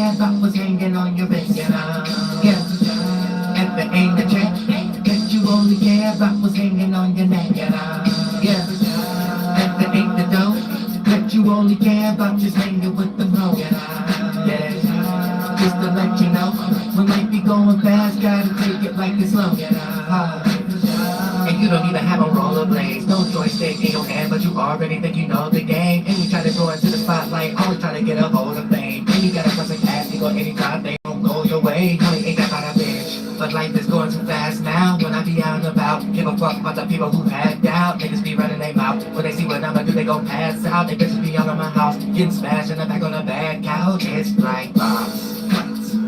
care about what's hanging on your wrist. Yeah. If it ain't the check, that you only care about what's hanging on your neck. Yeah. If it ain't the dough, that you only care about just hanging with them hoes. Yeah. Just to let you know, when life be going fast, gotta take it like it's slow. And you don't even have a rollerblades, no joystick in your hand, but you already think you know the game. And you try to go into the spotlight, always trying to get a hold of fame. And you gotta press a casting or anytime they don't go your way. Honey, ain't that about a bitch? But life is going too fast now. When I be out and about, give a fuck about the people who had doubt. Niggas be running their mouth. When they see what I'ma do, they gon' pass out. They bitches be out of my house, getting smashed in the back on the bad couch. It's like bombs.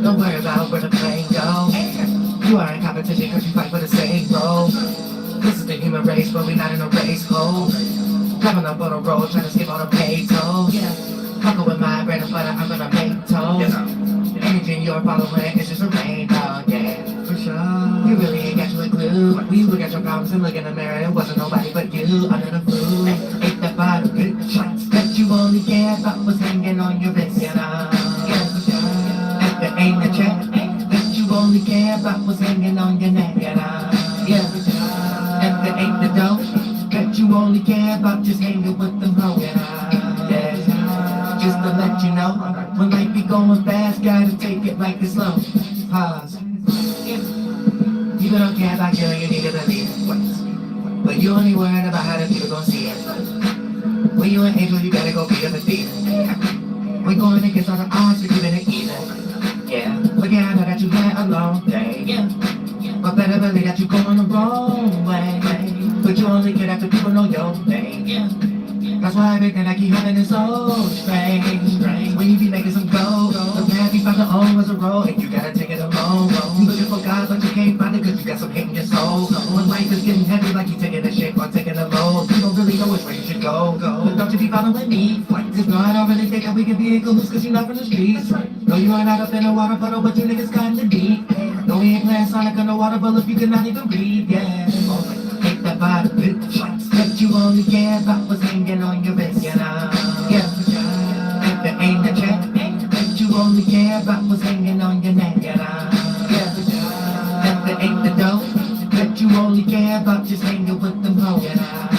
Don't worry about where the plane goes. You are in competition cause you fight for the same role. This is the human race, but we not in a race, ho. Coming up on the road, trying to skip on a paid toll. Fucking with my bread and butter, I'm gonna make toast. Anything you're following, it's just a rainbow, yeah, for sure. You really ain't got you a clue. When you look at your problems and look in the mirror, it wasn't nobody but you under the food. Ain't that bottle, good shots. That you only care about what's hanging on your wrist, you know. If it ain't the check, that you only care about what's hanging on your neck, you know. If it ain't the dough, that you only care about just hanging with them hoes. Yeah. Just to let you know, when life be going fast, gotta take it like it's slow. Pause. You don't care about killing, you need to believe it. But you only worried about how the people gon' see it. When you an angel, you gotta go be a thief. We're going against all the odds, we're keeping it even. Yeah, but yeah, I know that you had a long day. But better believe that you're going the wrong way. But you only care after people know your name. That's why everything I keep happening is so strange. When you be making some gold, the path you found to own was a road, and you gotta take it alone. You looking for God, but you can't find it cause you got some hate in your soul. When life is getting heavy like you taking a shit or taking a load, you don't really know which way you should go. But don't you be following me? Cause no, I don't really think that we can be in cahoots cause you're not from the streets. No, you ain't out up in the water puddle, but you niggas kinda deep. No, we ain't playing Sonic underwater, but if you cannot even breathe, yeah. Take that body, bitch. That you only care about what's hanging on your wrist, you know. If it ain't the check, that you only care about what's hanging on your neck, you know. If it ain't the dough, that you only care about just hanging with them hoes, you know.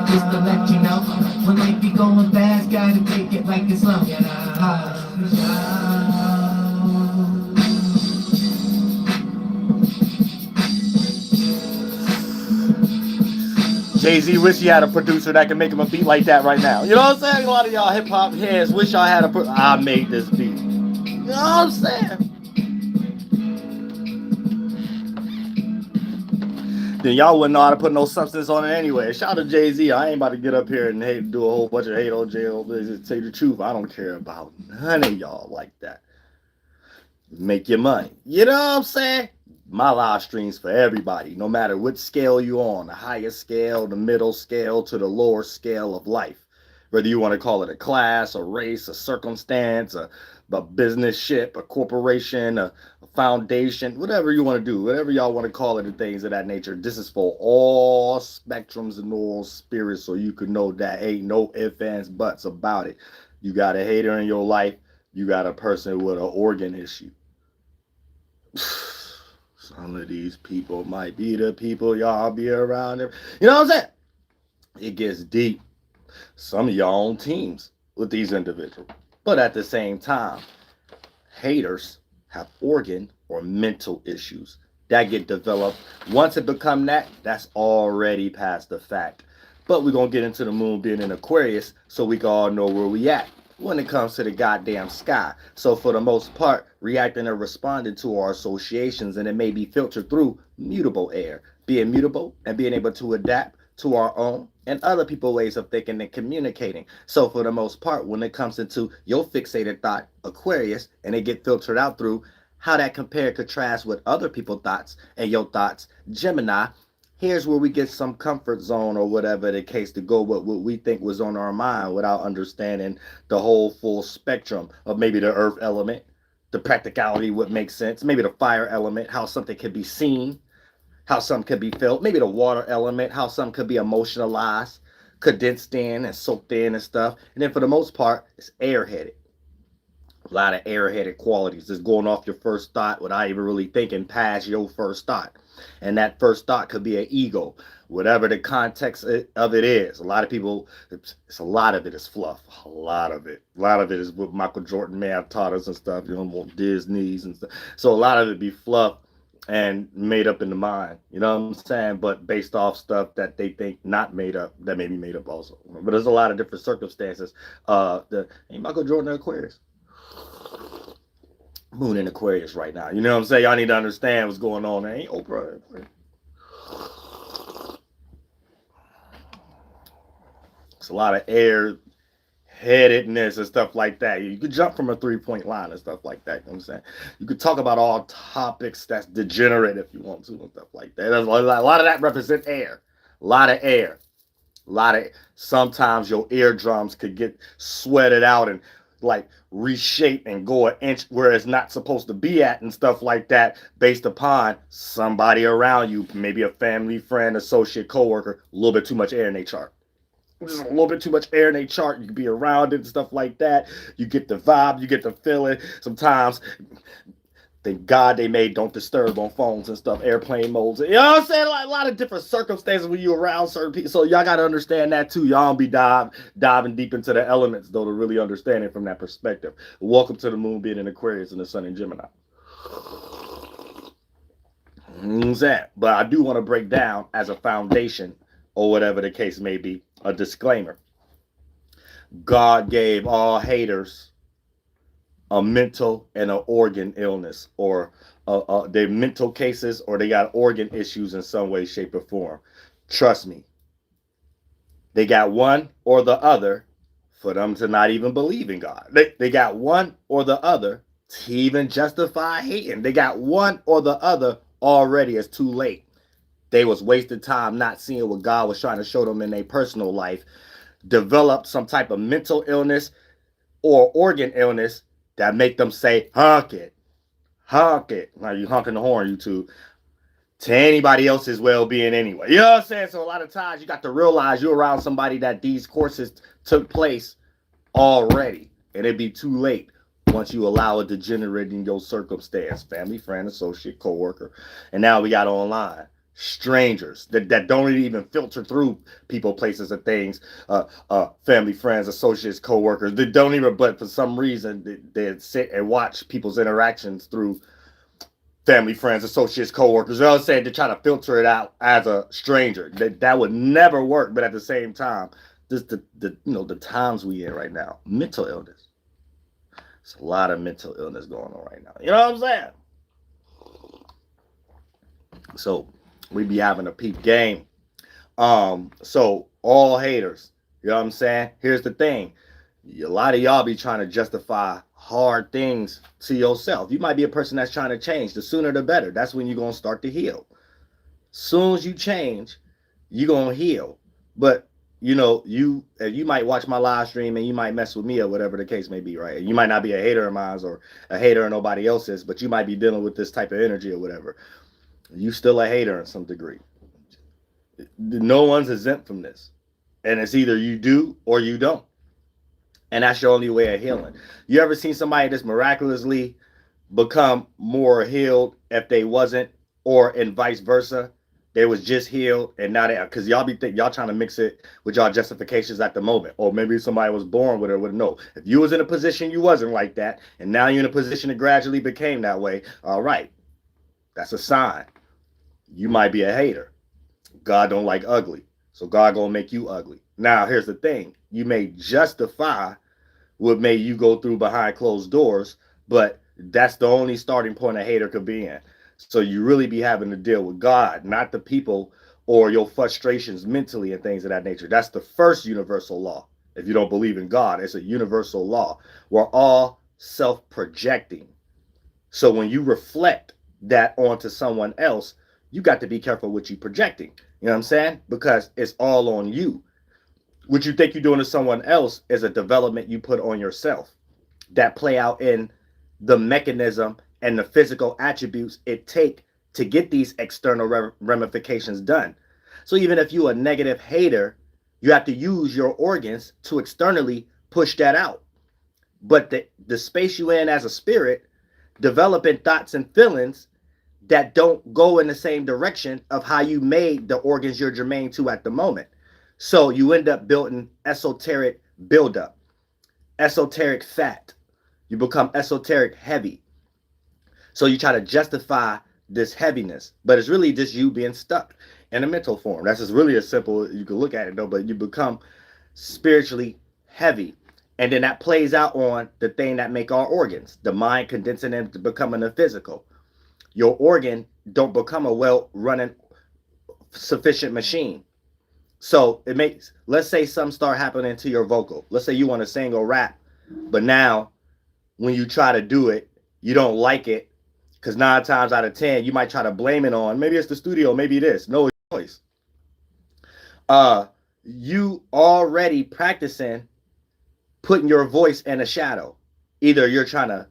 Just to let you know, when life be going fast, gotta take it like it's slow, you know. Jay-Z wish he had a producer that can make him a beat like that right now. You know what I'm saying? A lot of y'all hip-hop heads wish y'all had I made this beat. You know what I'm saying? Then y'all wouldn't know how to put no substance on it anyway. Shout out to Jay-Z. I ain't about to get up here and do a whole bunch of hate on Jay-Z. Say the truth. I don't care about none of y'all like that. Make your money. You know what I'm saying? My live streams for everybody, no matter what scale you on, the highest scale, the middle scale, to the lower scale of life. Whether you want to call it a class, a race, a circumstance, a business ship, a corporation, a foundation, whatever you want to do, whatever y'all want to call it, and things of that nature. This is for all spectrums and all spirits, so you can know that ain't no ifs, ands, buts about it. You got a hater in your life, you got a person with an organ issue. Some of these people might be the people y'all be around them. You know what I'm saying? It gets deep. Some of y'all on teams with these individuals. But at the same time, haters have organ or mental issues that get developed. Once it become that, that's already past the fact. But we're going to get into the moon being in Aquarius so we can all know where we at when it comes to the goddamn sky. So for the most part, reacting and responding to our associations, and it may be filtered through mutable air. Being mutable and being able to adapt to our own and other people's ways of thinking and communicating. So for the most part, when it comes into your fixated thought, Aquarius, and it get filtered out through how that compare contrasts with other people's thoughts and your thoughts, Gemini, here's where we get some comfort zone or whatever the case to go with what we think was on our mind without understanding the whole full spectrum of maybe the earth element, the practicality, what makes sense, maybe the fire element, how something could be seen, how something could be felt, maybe the water element, how something could be emotionalized, condensed in and soaked in and stuff. And then for the most part, it's airheaded. A lot of airheaded qualities, just going off your first thought without even really thinking past your first thought. And that first thought could be an ego, whatever the context of it is. A lot of people, it's a lot of it is fluff. A lot of it is what Michael Jordan may have taught us and stuff. You know, Walt Disney's and stuff. So a lot of it be fluff and made up in the mind. You know what I'm saying? But based off stuff that they think not made up, that may be made up also. But there's a lot of different circumstances. Michael Jordan Aquarius. Moon in Aquarius right now. You know what I'm saying? Y'all need to understand what's going on. Ain't Oprah. It's a lot of air-headedness and stuff like that. You could jump from a three-point line and stuff like that. You know what I'm saying? You could talk about all topics that's degenerate if you want to and stuff like that. There's a lot of that represent air. A lot of air. Sometimes your eardrums could get sweated out and like reshape and go an inch where it's not supposed to be at and stuff like that based upon somebody around you, maybe a family, friend, associate, coworker, a little bit too much air in their chart. Just a little bit too much air in their chart. You can be around it and stuff like that. You get the vibe, you get the feeling. Sometimes, thank God they made don't disturb on phones and stuff, airplane modes. You know what I'm saying? Like a lot of different circumstances when you around certain people. So y'all got to understand that too. Y'all don't be diving deep into the elements though to really understand it from that perspective. Welcome to the moon being in Aquarius and the sun in Gemini. But I do want to break down as a foundation or whatever the case may be, a disclaimer. God gave all haters a mental and an organ illness, or they're mental cases, or they got organ issues in some way, shape, or form. Trust me, they got one or the other for them to not even believe in God. They got one or the other to even justify hating. They got one or the other already. It's too late. They was wasting time not seeing what God was trying to show them in their personal life. Developed some type of mental illness or organ illness that make them say, honk it. Now you honking the horn, you two, to anybody else's well-being anyway. You know what I'm saying? So a lot of times you got to realize you're around somebody that these courses took place already. And it'd be too late once you allow it to degenerate in your circumstance. Family, friend, associate, coworker. And now we got online. Strangers that don't even filter through people, places, and things. Family, friends, associates, co-workers. They don't even, but for some reason, they sit and watch people's interactions through family, friends, associates, co-workers. They'll say to try to filter it out as a stranger. That would never work. But at the same time, this the times we in right now, mental illness. There's a lot of mental illness going on right now. You know what I'm saying? So we be having a peep game. So all haters, you know what I'm saying? Here's the thing. A lot of y'all be trying to justify hard things to yourself. You might be a person that's trying to change. The sooner the better. That's when you're going to start to heal. Soon as you change, you're going to heal. But you know, you might watch my live stream and you might mess with me or whatever the case may be, right? You might not be a hater of mine or a hater of nobody else's, but you might be dealing with this type of energy or whatever. You still a hater in some degree. No one's exempt from this. And it's either you do or you don't. And that's your only way of healing. You ever seen somebody just miraculously become more healed if they wasn't, or and vice versa? They was just healed and now they, because y'all trying to mix it with y'all justifications at the moment. Or maybe somebody was born with it or wouldn't know. If you was in a position you wasn't like that, and now you're in a position that gradually became that way, all right. That's a sign. You might be a hater. God don't like ugly. So God gonna make you ugly. Now, here's the thing. You may justify what made you go through behind closed doors, but that's the only starting point a hater could be in. So you really be having to deal with God, not the people or your frustrations mentally and things of that nature. That's the first universal law. If you don't believe in God, it's a universal law. We're all self-projecting. So when you reflect that onto someone else, you got to be careful what you're projecting. You know what I'm saying? Because it's all on you. What you think you're doing to someone else is a development you put on yourself that play out in the mechanism and the physical attributes it take to get these external ramifications done. So even if you're a negative hater, you have to use your organs to externally push that out. but the space you in as a spirit, developing thoughts and feelings that don't go in the same direction of how you made the organs you're germane to at the moment. So you end up building esoteric buildup, esoteric fat. You become esoteric heavy. So you try to justify this heaviness, but it's really just you being stuck in a mental form. That's just really as simple you can look at it though, but you become spiritually heavy. And then that plays out on the thing that make our organs, the mind condensing into becoming a physical. Your organ don't become a well-running, sufficient machine. So it makes, let's say something start happening to your vocal. Let's say you want to sing or rap, but now when you try to do it, you don't like it, because 9 times out of 10, you might try to blame it on, maybe it's the studio, maybe this. No, it's voice. You already practicing putting your voice in a shadow. Either you're trying to,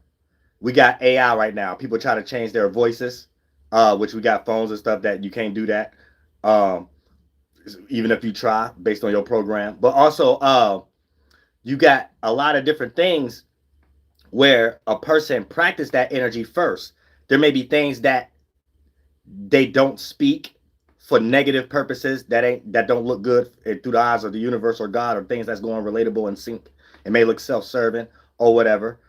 we got AI right now. People try to change their voices, which we got phones and stuff that you can't do that. Even if you try based on your program. But also, you got a lot of different things where a person practice that energy first. There may be things that they don't speak for negative purposes that don't look good through the eyes of the universe or God, or things that's going relatable and sync. It may look self-serving or whatever.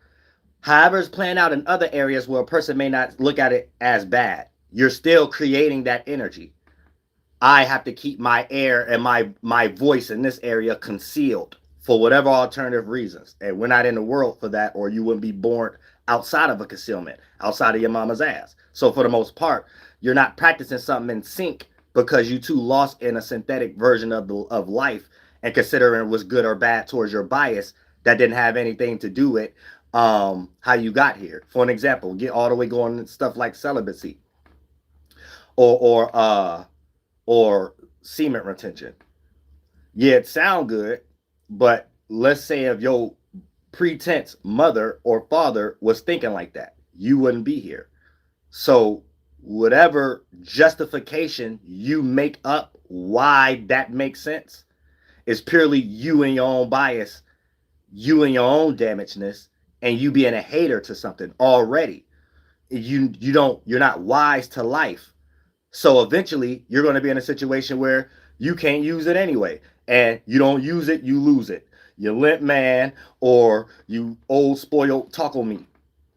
However, it's playing out in other areas where a person may not look at it as bad. You're still creating that energy. I have to keep my air and my voice in this area concealed for whatever alternative reasons. And we're not in the world for that, or you wouldn't be born outside of a concealment, outside of your mama's ass. So for the most part, you're not practicing something in sync because you too lost in a synthetic version of life and considering what's good or bad towards your bias that didn't have anything to do with how you got here. For an example, get all the way going into stuff like celibacy or semen retention. Yeah, it sound good, but let's say if your pretense mother or father was thinking like that, you wouldn't be here. So whatever justification you make up why that makes sense is purely you and your own bias, you and your own damagedness, and you being a hater to something already. You're not wise to life. So eventually you're going to be in a situation where you can't use it anyway. And you don't use it, you lose it. You limp man, or you old spoiled taco meat.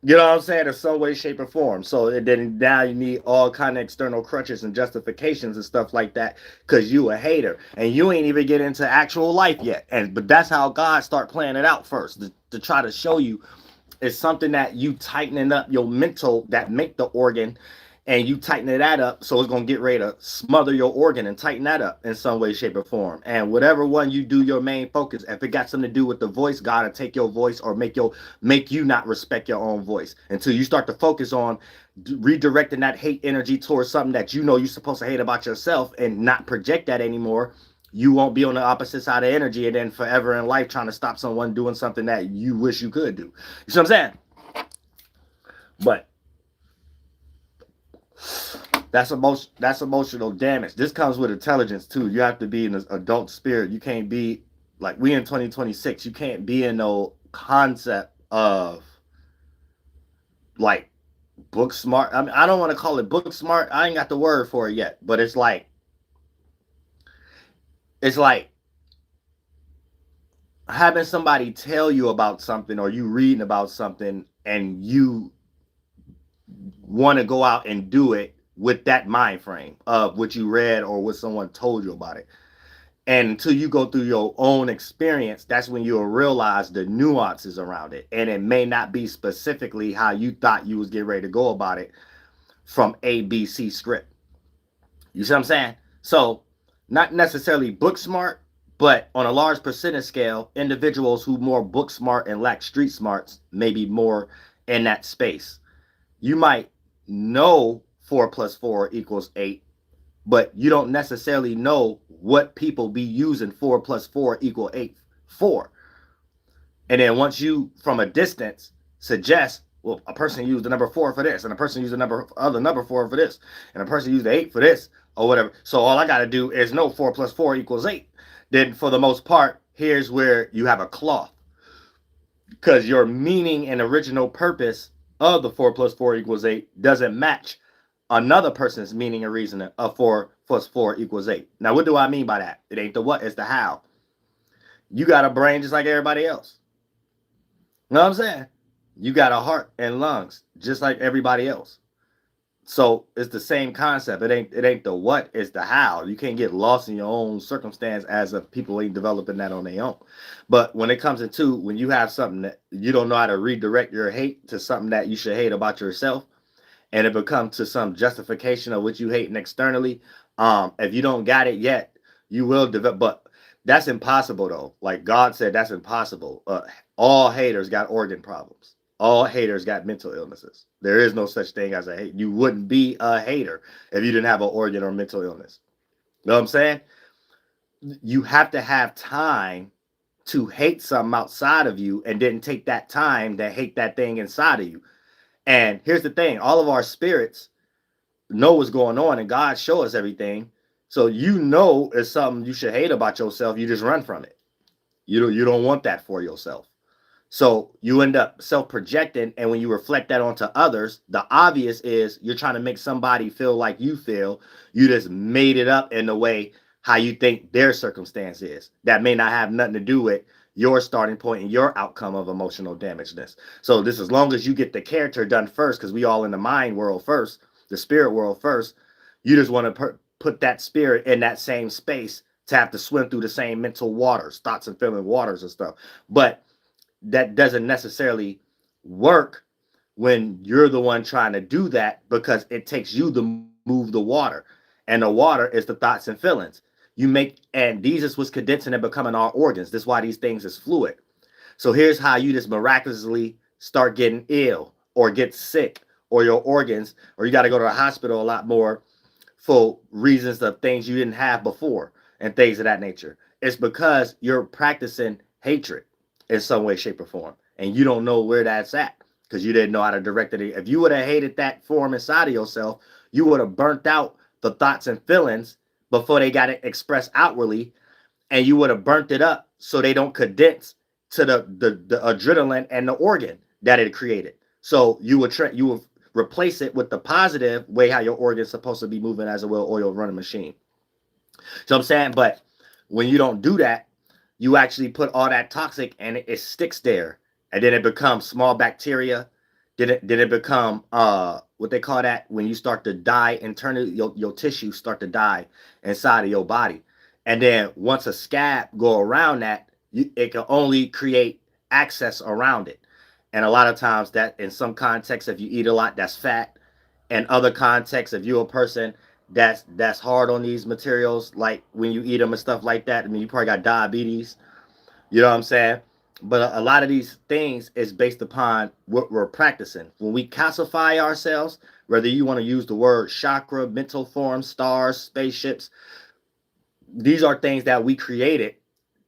You know what I'm saying? In some way, shape, or form. So then now you need all kind of external crutches and justifications and stuff like that because you a hater. And you ain't even get into actual life yet. But that's how God start playing it out first, to try to show you it's something that you tightening up your mental that make the organ, and you tighten that up, so it's going to get ready to smother your organ and tighten that up in some way, shape, or form. And whatever one you do your main focus, if it got something to do with the voice, God will take your voice or make you not respect your own voice until you start to focus on redirecting that hate energy towards something that you know you're supposed to hate about yourself and not project that anymore. You won't be on the opposite side of energy and then forever in life trying to stop someone doing something that you wish you could do. You see what I'm saying? But that's emotional damage. This comes with intelligence too. You have to be in an adult spirit. You can't be like we in 2026. You can't be in no concept of like book smart. I mean, I don't want to call it book smart. I ain't got the word for it yet, but it's like having somebody tell you about something or you reading about something and you want to go out and do it with that mind frame of what you read or what someone told you about it. And until you go through your own experience, that's when you'll realize the nuances around it. And it may not be specifically how you thought you was getting ready to go about it from ABC script. You see what I'm saying? So not necessarily book smart, but on a large percentage scale, individuals who more book smart and lack street smarts may be more in that space. You might know 4 + 4 = 8, but you don't necessarily know what people be using 4 + 4 = 8 for. And then once you, from a distance, suggest, well, a person used the number 4 for this, and a person used the number 4 for this, and a person used the 8 for this, or whatever. So all I got to do is know 4 + 4 = 8. Then for the most part, here's where you have a cloth. because your meaning and original purpose of the 4 plus 4 equals 8 doesn't match another person's meaning and reasoning of 4 plus 4 equals 8. Now, what do I mean by that? It ain't the what, it's the how. You got a brain just like everybody else. You know what I'm saying? You got a heart and lungs just like everybody else. So it's the same concept. It ain't the what, it's the how. You can't get lost in your own circumstance as if people ain't developing that on their own. But when it comes into when you have something that you don't know how to redirect your hate to something that you should hate about yourself, and it becomes to some justification of what you hating externally, if you don't got it yet, you will develop. But that's impossible though. Like God said, that's impossible. All haters got organ problems. All haters got mental illnesses. There is no such thing as a hate. You wouldn't be a hater if you didn't have an organ or mental illness. You know what I'm saying? You have to have time to hate something outside of you and then take that time to hate that thing inside of you. And here's the thing, all of our spirits know what's going on, and God show us everything. So you know it's something you should hate about yourself. You just run from it. You don't want that for yourself. So you end up self-projecting, and when you reflect that onto others, the obvious is you're trying to make somebody feel like you feel. You just made it up in the way how you think their circumstance is. That may not have nothing to do with your starting point and your outcome of emotional damageness. So this, as long as you get the character done first, because we all in the mind world first, the spirit world first, you just want to put that spirit in that same space to have to swim through the same mental waters, thoughts and feeling waters and stuff. But that doesn't necessarily work when you're the one trying to do that, because it takes you to move the water, and the water is the thoughts and feelings you make, and these is what's condensing and becoming our organs. This is why these things is fluid. So here's how you just miraculously start getting ill or get sick, or your organs, or you got to go to the hospital a lot more for reasons of things you didn't have before and things of that nature. It's because you're practicing hatred in some way, shape, or form, and you don't know where that's at because you didn't know how to direct it. If you would have hated that form inside of yourself, you would have burnt out the thoughts and feelings before they got it expressed outwardly, and you would have burnt it up so they don't condense to the adrenaline and the organ that it created. So you would replace it with the positive way how your organ's supposed to be moving as a well-oiled running machine. So I'm saying, but when you don't do that, you actually put all that toxic and it sticks there, and then it becomes small bacteria. Then it become what they call that when you start to die internally, your tissues start to die inside of your body. And then once a scab go around that, it can only create access around it. And a lot of times that in some contexts, if you eat a lot, that's fat. And other contexts, if you're a person that's hard on these materials, like when you eat them and stuff like that, I mean, you probably got diabetes. You know what I'm saying? But a lot of these things is based upon what we're practicing. When we calcify ourselves, whether you want to use the word chakra, mental form, stars, spaceships, these are things that we created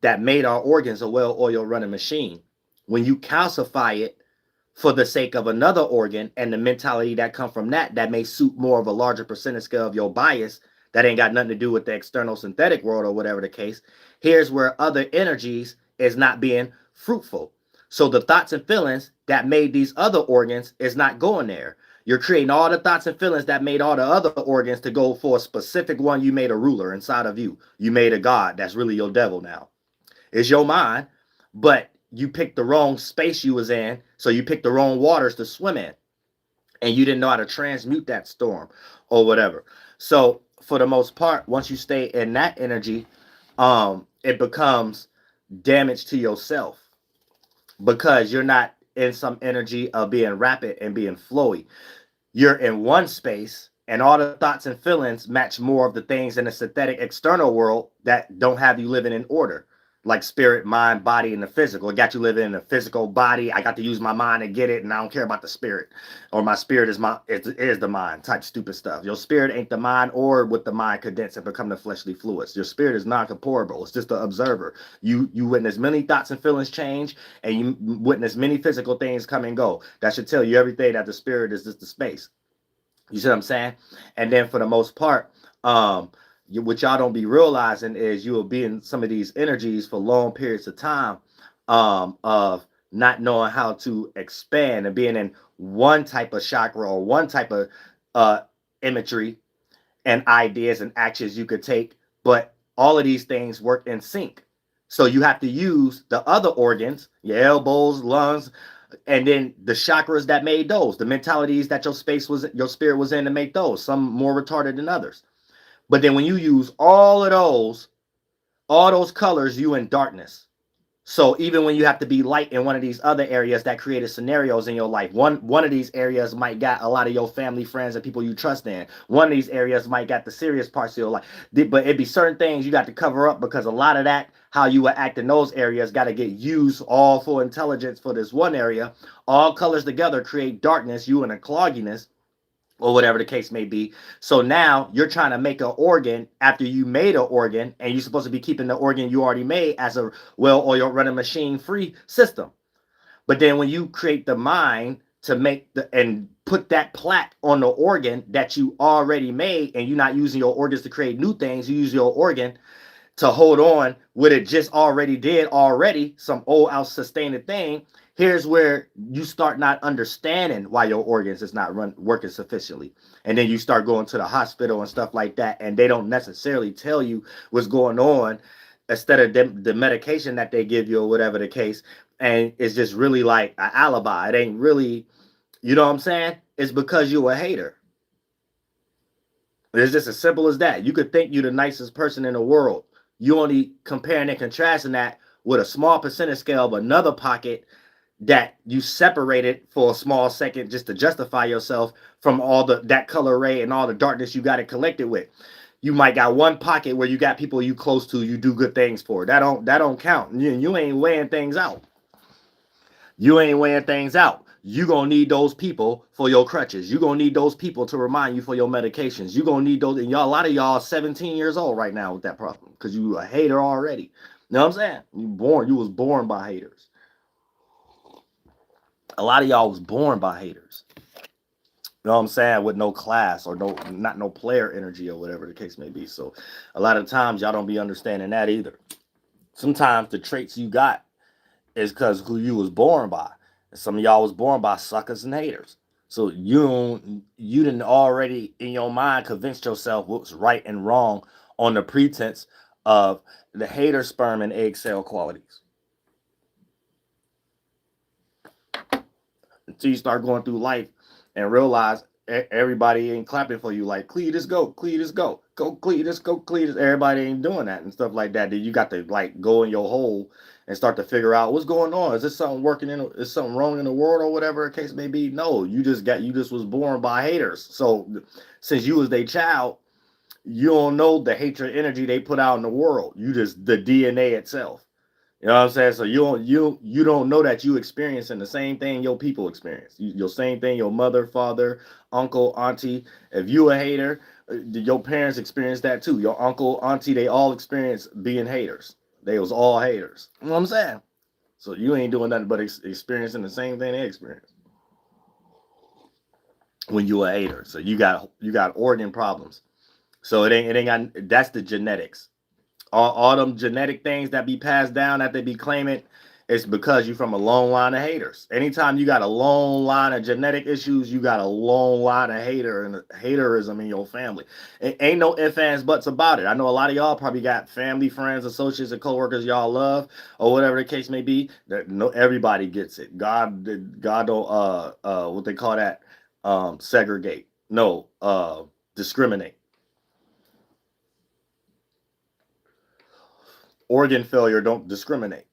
that made our organs a well-oiled running machine. When you calcify it for the sake of another organ and the mentality that come from that may suit more of a larger percentage scale of your bias, that ain't got nothing to do with the external synthetic world or whatever the case, here's where other energies is not being fruitful. So the thoughts and feelings that made these other organs is not going there. You're creating all the thoughts and feelings that made all the other organs to go for a specific one. You made a ruler inside of you. You made a god. That's really your devil now. It's your mind, but you picked the wrong space you was in, so you picked the wrong waters to swim in, and you didn't know how to transmute that storm or whatever. So for the most part, once you stay in that energy, it becomes damage to yourself because you're not in some energy of being rapid and being flowy. You're in one space, and all the thoughts and feelings match more of the things in the synthetic external world that don't have you living in order, like spirit, mind, body, and the physical. It got you living in a physical body. I got to use my mind to get it, and I don't care about the spirit, or my spirit is the mind type stupid stuff. Your spirit ain't the mind, or with the mind condense and become the fleshly fluids. Your spirit is non-corporeal. It's just the observer. You witness many thoughts and feelings change, and you witness many physical things come and go. That should tell you everything that the spirit is just the space. You see what I'm saying? And then for the most part, what y'all don't be realizing is you will be in some of these energies for long periods of time, of not knowing how to expand and being in one type of chakra or one type of uh, imagery and ideas and actions you could take, but all of these things work in sync. So you have to use the other organs, your elbows, lungs, and then the chakras that made those, the mentalities that your spirit was in to make those, some more retarded than others. But then when you use all those colors, you in darkness. So even when you have to be light in one of these other areas that created scenarios in your life, one of these areas might got a lot of your family, friends, and people you trust in. One of these areas might got the serious parts of your life. But it'd be certain things you got to cover up because a lot of that, how you would act in those areas, got to get used all for intelligence for this one area. All colors together create darkness, you in a clogginess, or whatever the case may be. So now you're trying to make an organ after you made an organ, and you're supposed to be keeping the organ you already made as a well-oiled running machine free system. But then when you create the mind to make and put that plaque on the organ that you already made, and you're not using your organs to create new things, you use your organ to hold on what it just already did some old out sustaining thing. Here's where you start not understanding why your organs is not working sufficiently. And then you start going to the hospital and stuff like that, and they don't necessarily tell you what's going on instead of the medication that they give you or whatever the case. And it's just really like an alibi. It ain't really, you know what I'm saying? It's because you're a hater. It's just as simple as that. You could think you're the nicest person in the world. You only comparing and contrasting that with a small percentage scale of another pocket that you separated for a small second just to justify yourself from all that color ray and all the darkness you got it collected with. You might got one pocket where you got people you close to, you do good things for. That don't count. You ain't weighing things out. You ain't weighing things out. You gonna need those people for your crutches. You gonna need those people to remind you for your medications. You gonna need those. And y'all, a lot of y'all 17 years old right now with that problem because you a hater already. You know what I'm saying? You was born by haters. A lot of y'all was born by haters. You know what I'm saying? With no class or no player energy or whatever the case may be. So a lot of times y'all don't be understanding that either. Sometimes the traits you got is because who you was born by. Some of y'all was born by suckers and haters. So you didn't already in your mind convinced yourself what's right and wrong on the pretense of the hater sperm and egg cell qualities. Until you start going through life and realize everybody ain't clapping for you like, Cletus, go, Cletus, go, Cletus, go, Cletus. Everybody ain't doing that and stuff like that. Then you got to like go in your hole and start to figure out what's going on. Is this something is something wrong in the world or whatever the case may be? No, you just was born by haters. So since you was their child, you don't know the hatred energy they put out in the world. You just the DNA itself. You know what I'm saying? So you don't know that you experiencing the same thing your people experience. Your same thing your mother, father, uncle, auntie. If you a hater, your parents experience that too. Your uncle, auntie, they all experience being haters. They was all haters. You know what I'm saying? So you ain't doing nothing but experiencing the same thing they experience when you a hater. So you got organ problems. So it ain't got, that's the genetics. All them genetic things that be passed down that they be claiming, it's because you from a long line of haters. Anytime you got a long line of genetic issues, you got a long line of haterism in your family. It ain't no ifs, ands, buts about it. I know a lot of y'all probably got family, friends, associates, and coworkers y'all love, or whatever the case may be. No, everybody gets it. God don't what they call that, segregate. No, discriminate. Organ failure don't discriminate.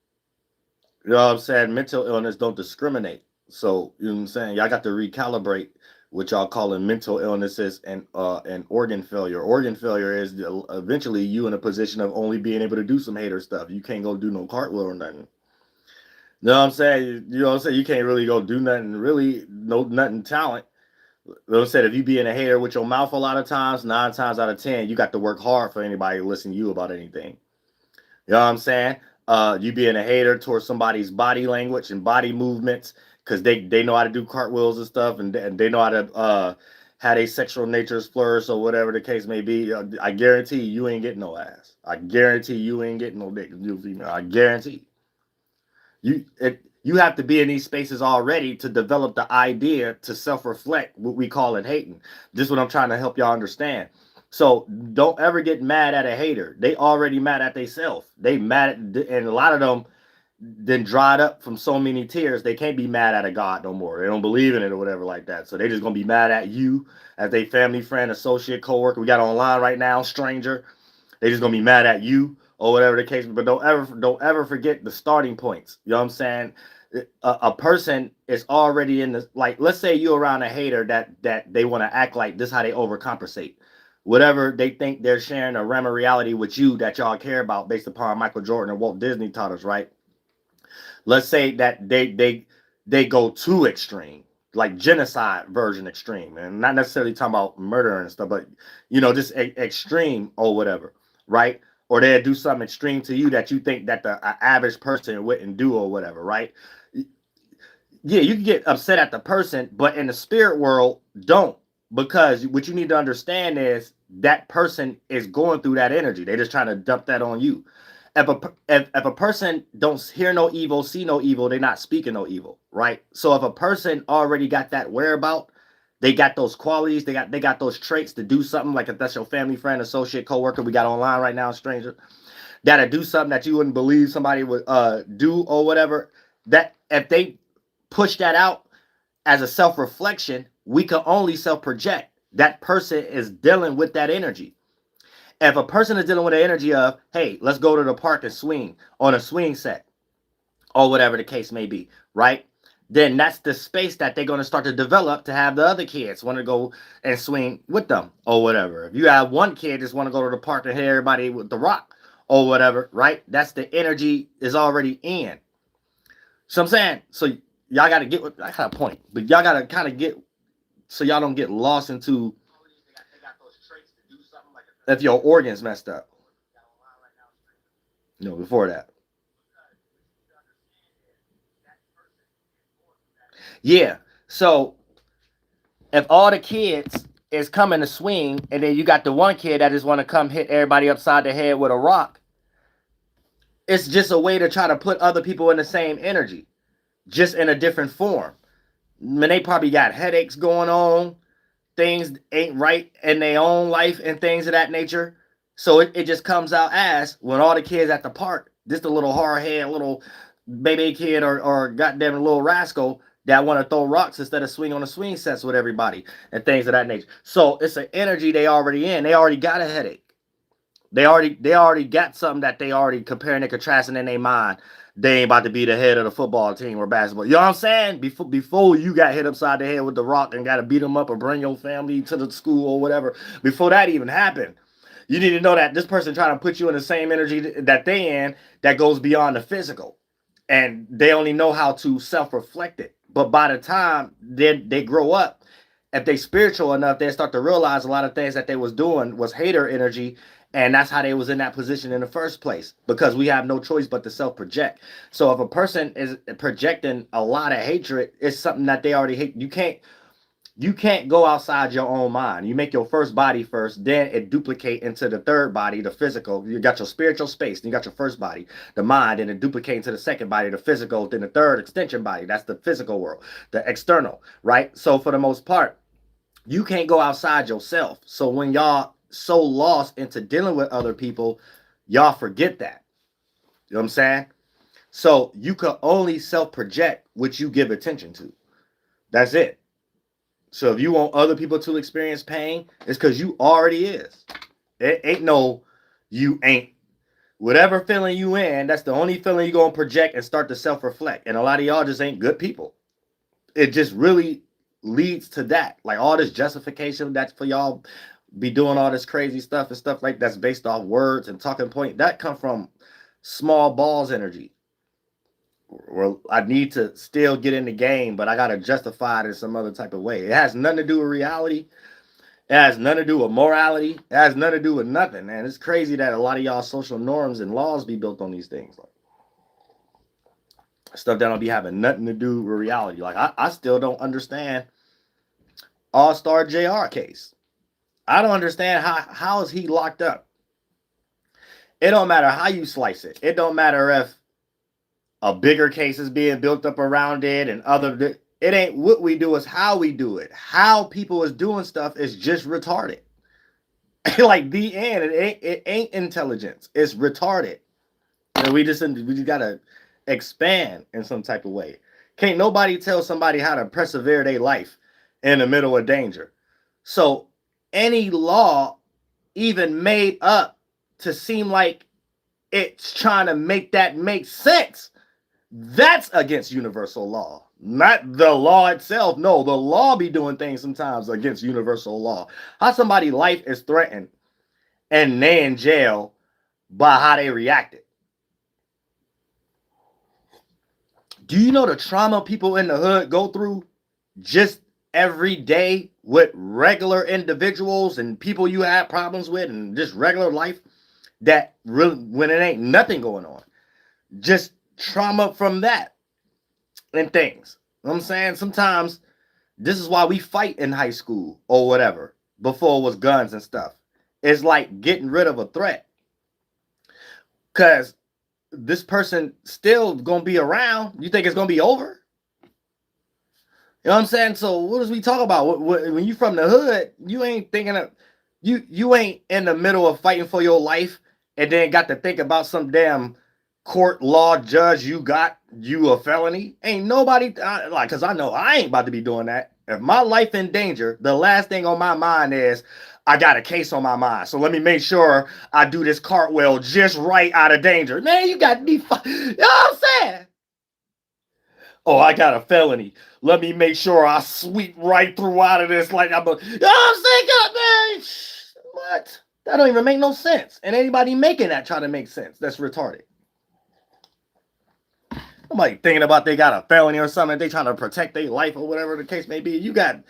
You know what I'm saying? Mental illness don't discriminate. So, you know what I'm saying? Y'all got to recalibrate what y'all calling mental illnesses and organ failure. Organ failure is eventually you in a position of only being able to do some hater stuff. You can't go do no cartwheel or nothing. You know what I'm saying? You know what I'm saying? You can't really go do nothing, really, nothing talent. You know what I'm saying? If you being a hater with your mouth a lot of times, 9 times out of 10, you got to work hard for anybody to listen to you about anything. You know what I'm saying? You being a hater towards somebody's body language and body movements because they know how to do cartwheels and stuff, and they know how to how their sexual natures flourish or whatever the case may be. I guarantee you ain't getting no ass. I guarantee you ain't getting no dick. I guarantee you. You have to be in these spaces already to develop the idea to self-reflect what we call it hating. This is what I'm trying to help y'all understand. So don't ever get mad at a hater. They already mad at themselves. They mad at, and a lot of them then dried up from so many tears, they can't be mad at a God no more. They don't believe in it or whatever like that. So they just gonna be mad at you as they family, friend, associate, co-worker. We got online right now, stranger. They just gonna be mad at you or whatever the case. But don't ever forget the starting points. You know what I'm saying? A person is already in the, like, let's say you're around a hater that they want to act like this is how they overcompensate. Whatever they think they're sharing a realm of reality with you that y'all care about based upon Michael Jordan and Walt Disney taught us, right? Let's say that they go too extreme, like genocide version extreme, and not necessarily talking about murder and stuff, but just extreme or whatever, right? Or they'll do something extreme to you that you think that the average person wouldn't do or whatever, right? Yeah, you can get upset at the person, but in the spirit world, don't. Because what you need to understand is that person is going through that energy. They're just trying to dump that on you. If a person don't hear no evil, see no evil, they're not speaking no evil, right? So if a person already got that whereabout, they got those qualities, they got those traits to do something, like if that's your family, friend, associate, coworker, we got online right now, stranger, that'll do something that you wouldn't believe somebody would do or whatever. That if they push that out as a self-reflection, we can only self-project. That person is dealing with that energy. If a person is dealing with the energy of, hey, let's go to the park and swing on a swing set, or whatever the case may be, right? Then that's the space that they're going to start to develop to have the other kids want to go and swing with them or whatever. If you have one kid just want to go to the park and hit everybody with the rock or whatever, right? That's the energy is already in. So I'm saying, so y'all got to get, I got a point, but y'all got to kind of get, so y'all don't get lost into if your organs messed up. No, before that. Yeah. So if all the kids is coming to swing, and then you got the one kid that just want to come hit everybody upside the head with a rock, it's just a way to try to put other people in the same energy, just in a different form. I mean, they probably got headaches going on, things ain't right in their own life and things of that nature. So it just comes out as when all the kids at the park, just a little hard head, little baby kid or goddamn little rascal that want to throw rocks instead of swing on the swing sets with everybody and things of that nature. So it's an energy they already in. They already got a headache. They already got something that they already comparing and contrasting in their mind. They ain't about to be the head of the football team or basketball. You know what I'm saying? Before you got hit upside the head with the rock and got to beat them up or bring your family to the school or whatever, before that even happened, you need to know that this person trying to put you in the same energy that they in that goes beyond the physical. And they only know how to self-reflect it. But by the time they grow up, if they spiritual enough, they start to realize a lot of things that they was doing was hater energy, and that's how they was in that position in the first place, because we have no choice but to self-project. So if a person is projecting a lot of hatred, it's something that they already hate. You can't go outside your own mind. You make your first body first, then it duplicate into the third body, the physical. You got your spiritual space, then you got your first body, the mind, and it duplicate into the second body, the physical, then the third extension body. That's the physical world, the external, right? So for the most part, you can't go outside yourself. So when y'all so lost into dealing with other people, y'all forget that. You know what I'm saying? So you can only self-project what you give attention to. That's it. So if you want other people to experience pain, it's because you already is. It ain't no you ain't. Whatever feeling you in, that's the only feeling you're going to project and start to self-reflect. And a lot of y'all just ain't good people. It just really leads to that. Like all this justification that's for y'all be doing all this crazy stuff and stuff like that's based off words and talking point. That come from small balls energy. Well, I need to still get in the game, but I got to justify it in some other type of way. It has nothing to do with reality. It has nothing to do with morality. It has nothing to do with nothing, man. It's crazy that a lot of y'all social norms and laws be built on these things. Like stuff that don't be having nothing to do with reality. Like I still don't understand All-Star JR case. I don't understand how is he locked up. It don't matter how you slice it. It don't matter if a bigger case is being built up around it, and other. It ain't what we do, it's how we do it. How people is doing stuff is just retarded. Like the end, it ain't intelligence. It's retarded. You know, we just gotta expand in some type of way. Can't nobody tell somebody how to persevere their life in the middle of danger. So any law even made up to seem like it's trying to make that make sense, that's against universal law. Not the law itself. No, the law be doing things sometimes against universal law. How somebody's life is threatened and they in jail by how they reacted. Do you know the trauma people in the hood go through just every day with regular individuals and people you have problems with and just regular life, that really, when it ain't nothing going on, just trauma from that and things. You know what I'm saying? Sometimes this is why we fight in high school or whatever, before it was guns and stuff. It's like getting rid of a threat, because this person still gonna be around. You think it's gonna be over? You know what I'm saying? So what does we talk about? When you from the hood, you ain't thinking of, you ain't in the middle of fighting for your life and then got to think about some damn court law judge you a felony. Ain't nobody like, because I know I ain't about to be doing that. If my life in danger, the last thing on my mind is I got a case on my mind, so let me make sure I do this cartwheel just right out of danger. Man, you got to be, you know what I'm saying? Oh, I got a felony. Let me make sure I sweep right through out of this like I'm a, you know what I'm saying? God, man, what? That don't even make no sense. And anybody making that try to make sense, that's retarded. Nobody thinking about they got a felony or something, they trying to protect their life or whatever the case may be. You got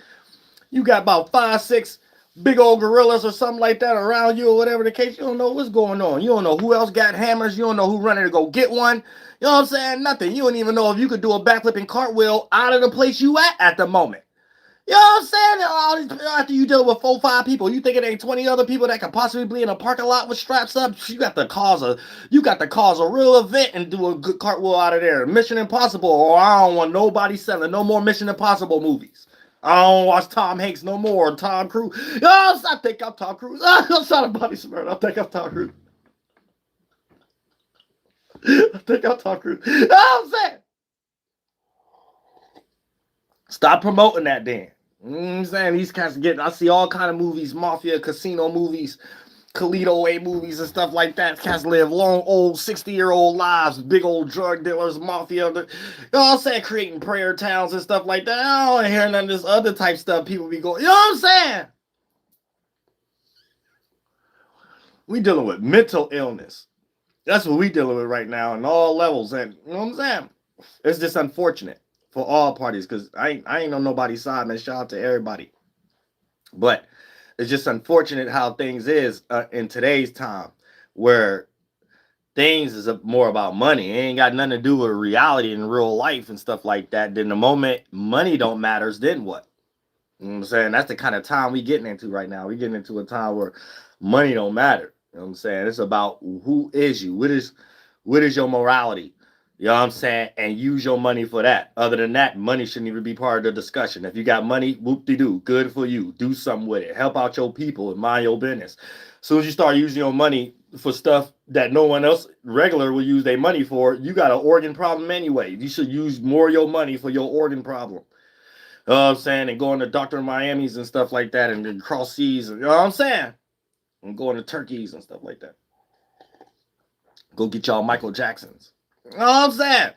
about 5, 6 big old gorillas or something like that around you or whatever the case. You don't know what's going on. You don't know who else got hammers. You don't know who running to go get one. You know what I'm saying? Nothing. You don't even know if you could do a backflip and cartwheel out of the place you at the moment. You know what I'm saying? All these, after you deal with 4, 5 people, you think it ain't 20 other people that could possibly be in a parking lot with straps up? You got to cause a real event and do a good cartwheel out of there. Mission Impossible, or I don't want nobody selling no more Mission Impossible movies. I don't watch Tom Hanks no more. Tom Cruise. Oh, I think I'm Tom Cruise. I'm not a body smart. I think I'm Tom Cruise. I think I'm Tom Cruise. You know what I'm saying? Stop promoting that then. You know what I'm saying? These cats I see all kind of movies, mafia, casino movies, Toledo A movies and stuff like that. Cats live long, old, 60-year-old lives, big old drug dealers, mafia. You know what I'm saying? Creating prayer towns and stuff like that. I don't want to hear none of this other type stuff people be going. You know what I'm saying? We dealing with mental illness. That's what we dealing with right now in all levels. And you know what I'm saying? It's just unfortunate for all parties, because I ain't on nobody's side, man. Shout out to everybody. But it's just unfortunate how things is in today's time, where things is more about money. It ain't got nothing to do with reality and real life and stuff like that. Then the moment money don't matters, then what? You know what I'm saying? That's the kind of time we getting into right now. We getting into a time where money don't matter. You know what I'm saying? It's about who is you? What is your morality? You know what I'm saying? And use your money for that. Other than that, money shouldn't even be part of the discussion. If you got money, whoop-de-doo, good for you. Do something with it. Help out your people and mind your business. As soon as you start using your money for stuff that no one else regular will use their money for, you got an organ problem anyway. You should use more of your money for your organ problem. You know what I'm saying? And going to Dr. Miami's and stuff like that, and then cross seas. You know what I'm saying? And going to Turkeys and stuff like that. Go get y'all Michael Jacksons. You know what I'm saying?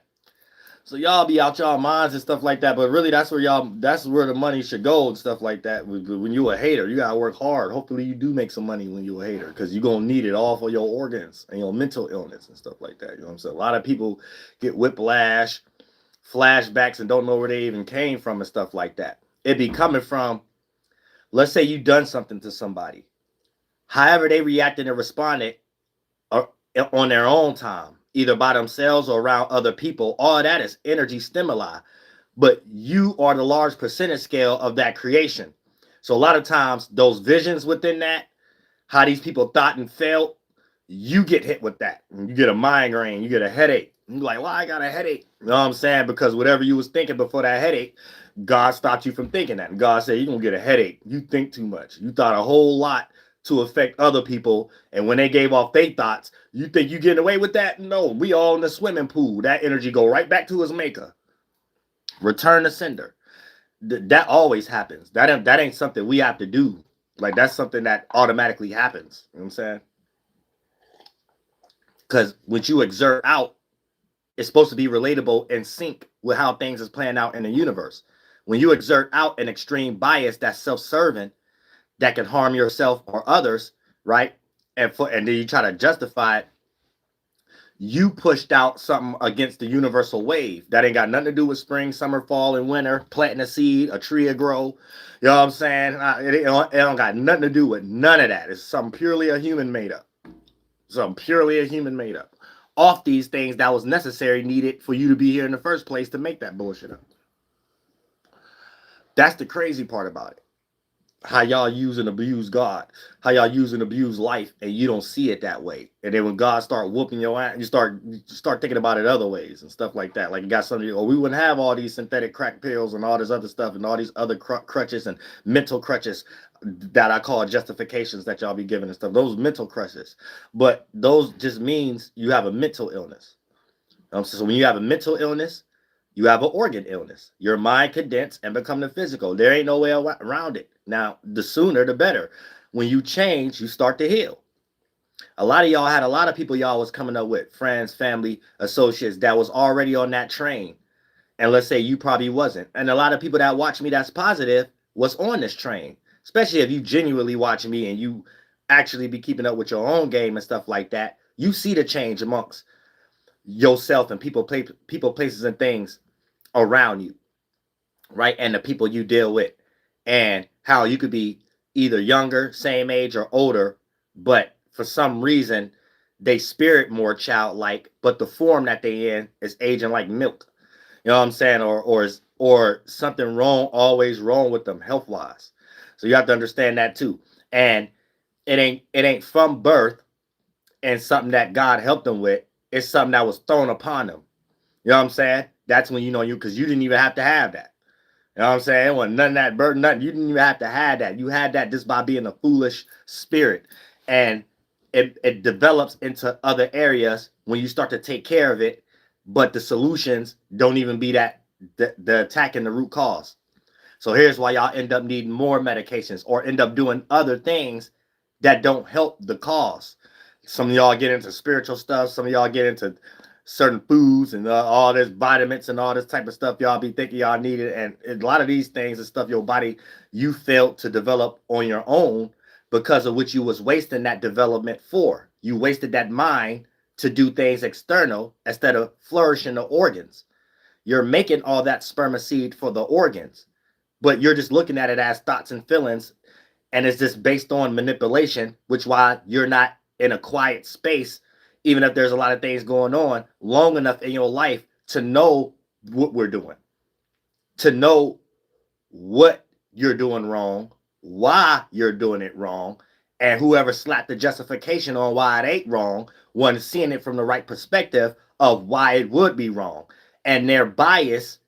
So y'all be out y'all minds and stuff like that, but really that's where the money should go and stuff like that. When you a hater, you gotta work hard. Hopefully you do make some money when you a hater, because you're gonna need it all for your organs and your mental illness and stuff like that. You know what I'm saying? A lot of people get whiplash, flashbacks, and don't know where they even came from and stuff like that. It be coming from, let's say you done something to somebody. However they reacted and responded on their own time, either by themselves or around other people, all that is energy stimuli. But you are the large percentage scale of that creation. So a lot of times, those visions within that, how these people thought and felt, you get hit with that. You get a migraine, you get a headache, You're like, well, I got a headache. You know what I'm saying? Because whatever you was thinking before that headache, God stopped you from thinking that. And God said, you're going to get a headache. You think too much. You thought a whole lot to affect other people. And when they gave off their thoughts, you think you getting away with that? No, we all in the swimming pool. That energy go right back to his maker. Return to sender. That always happens. That ain't something we have to do. Like, that's something that automatically happens. You know what I'm saying? Because when you exert out, it's supposed to be relatable and sync with how things is playing out in the universe. When you exert out an extreme bias that's self-serving, that can harm yourself or others, right? And then you try to justify it, you pushed out something against the universal wave that ain't got nothing to do with spring, summer, fall, and winter, planting a seed, a tree to grow. You know what I'm saying? It don't got nothing to do with none of that. It's something purely a human made up. Something purely a human made up. Off these things that was necessary, needed for you to be here in the first place to make that bullshit up. That's the crazy part about it. How y'all use and abuse God, how y'all use and abuse life, and you don't see it that way. And then when God start whooping your ass, you start thinking about it other ways and stuff like that. Like you got something, or we wouldn't have all these synthetic crack pills and all this other stuff and all these other crutches and mental crutches that I call justifications that y'all be giving and stuff. Those mental crutches, but those just means you have a mental illness. So when you have a mental illness, you have an organ illness. Your mind condense and become the physical. There ain't no way around it. Now, the sooner, the better. When you change, you start to heal. A lot of y'all had a lot of people y'all was coming up with, friends, family, associates that was already on that train. And let's say you probably wasn't. And a lot of people that watch me that's positive was on this train. Especially if you genuinely watch me and you actually be keeping up with your own game and stuff like that. You see the change amongst yourself and people, places, and things around you, right? And the people you deal with, and how you could be either younger, same age, or older, but for some reason they spirit more childlike, but the form that they in is aging like milk. You know what I'm saying? Or something wrong, always wrong with them health wise. So you have to understand that too. And it ain't from birth and something that God helped them with. It's something that was thrown upon them. You know what I'm saying? That's when you know you, because you didn't even have to have that. You know what I'm saying? It wasn't none of that burden, nothing. You didn't even have to have that. You had that just by being a foolish spirit. And it develops into other areas when you start to take care of it. But the solutions don't even be that the attacking the root cause. So here's why y'all end up needing more medications or end up doing other things that don't help the cause. Some of y'all get into spiritual stuff. Some of y'all get into certain foods and all this vitamins and all this type of stuff y'all be thinking y'all needed. And a lot of these things and stuff your body, you failed to develop on your own because of which you was wasting that development for. You wasted that mind to do things external instead of flourishing the organs. You're making all that spermicide for the organs, but you're just looking at it as thoughts and feelings. And it's just based on manipulation, which why you're not in a quiet space, even if there's a lot of things going on, long enough in your life to know what we're doing, to know what you're doing wrong, why you're doing it wrong, and whoever slapped the justification on why it ain't wrong wasn't seeing it from the right perspective of why it would be wrong. And their bias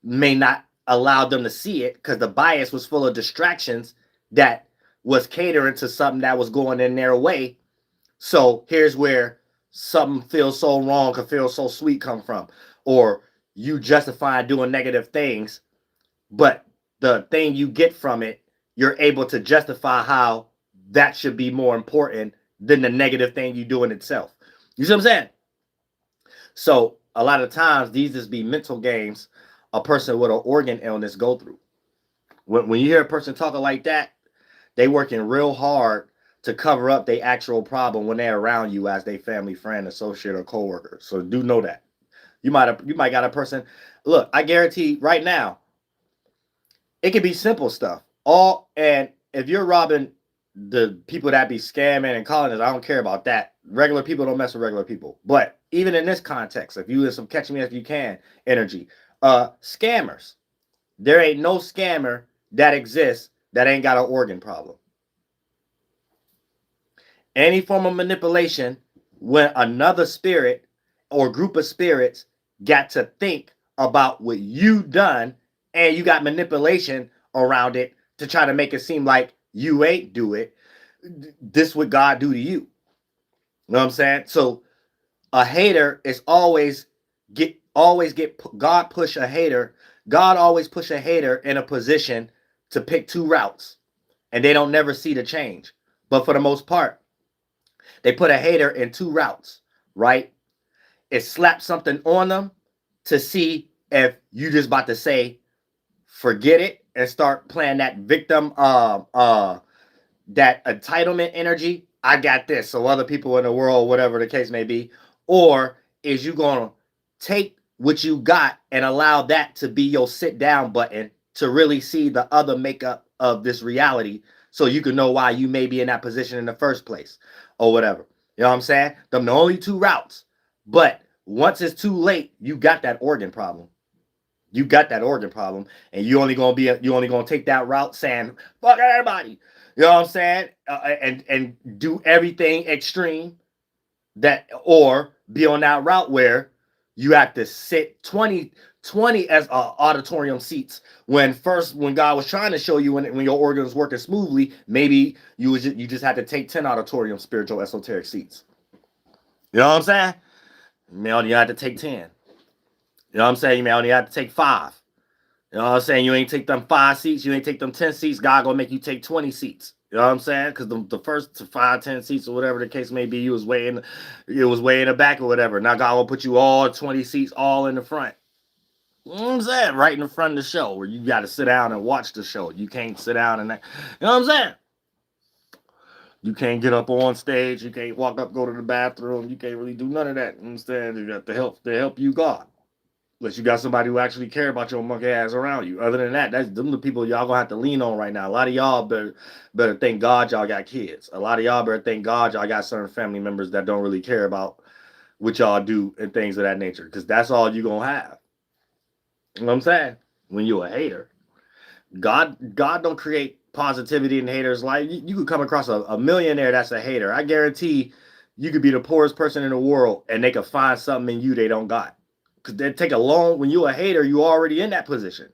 may not allow them to see it because the bias was full of distractions that was catering to something that was going in their way. So here's where something feels so wrong can feel so sweet come from. Or you justify doing negative things, but the thing you get from it, you're able to justify how that should be more important than the negative thing you do in itself. You see what I'm saying? So a lot of times these just be mental games a person with an organ illness go through. When you hear a person talking like that, they working real hard to cover up their actual problem when they're around you as their family, friend, associate, or coworker. So do know that. You might got a person. Look, I guarantee right now, it can be simple stuff. And if you're robbing the people that be scamming and calling us, I don't care about that. Regular people don't mess with regular people. But even in this context, if you in some catch me if you can energy, scammers, there ain't no scammer that exists that ain't got an organ problem. Any form of manipulation when another spirit or group of spirits got to think about what you done, and you got manipulation around it to try to make it seem like you ain't do it. This what God do to you. You know what I'm saying? So a hater is always get God push a hater. God always push a hater in a position to pick two routes, and they don't never see the change. But for the most part, they put a hater in two routes, right? It slaps something on them to see if you just about to say forget it and start playing that victim that entitlement energy. I got this, so other people in the world, whatever the case may be. Or is you gonna take what you got and allow that to be your sit down button to really see the other makeup of this reality, so you can know why you may be in that position in the first place or whatever. You know what I'm saying? Them the only two routes. But once it's too late, you got that organ problem. You got that organ problem, and you only gonna take that route saying fuck everybody. You know what I'm saying? And do everything extreme that, or be on that route where you have to sit 20 as auditorium seats when God was trying to show you when your organ was working smoothly. Maybe you just had to take 10 auditorium spiritual esoteric seats. You know what I'm saying? You may only have to take 10. You know what I'm saying? You may only have to take 5. You know what I'm saying? You ain't take them 5 seats. You ain't take them 10 seats. God gonna make you take 20 seats. You know what I'm saying? Because the first 5, 10 seats or whatever the case may be, it was way in the back or whatever. Now God will put you all 20 seats all in the front. You know what I'm saying? Right in the front of the show, where you got to sit down and watch the show. You can't sit down and, you know what I'm saying? You can't get up on stage. You can't walk up, go to the bathroom. You can't really do none of that. You understand? You got to help you God. Unless you got somebody who actually care about your monkey ass around you. Other than that, that's them the people y'all gonna have to lean on right now. A lot of y'all better thank God y'all got kids. A lot of y'all better thank God y'all got certain family members that don't really care about what y'all do and things of that nature. Because that's all you gonna have. You know what I'm saying? When you a hater. God don't create positivity in haters' life. You could come across a millionaire that's a hater. I guarantee you could be the poorest person in the world and they could find something in you they don't got. Because they take a long, when you're a hater, you already in that position.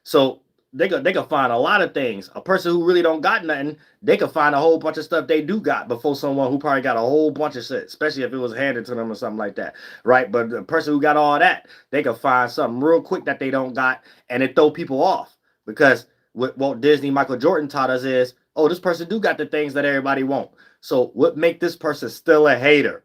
So they could find a lot of things. A person who really don't got nothing, they could find a whole bunch of stuff they do got before someone who probably got a whole bunch of shit, especially if it was handed to them or something like that, right? But the person who got all that, they could find something real quick that they don't got, and it throw people off. Because what Walt Disney, Michael Jordan taught us is, oh, this person do got the things that everybody want. So what make this person still a hater?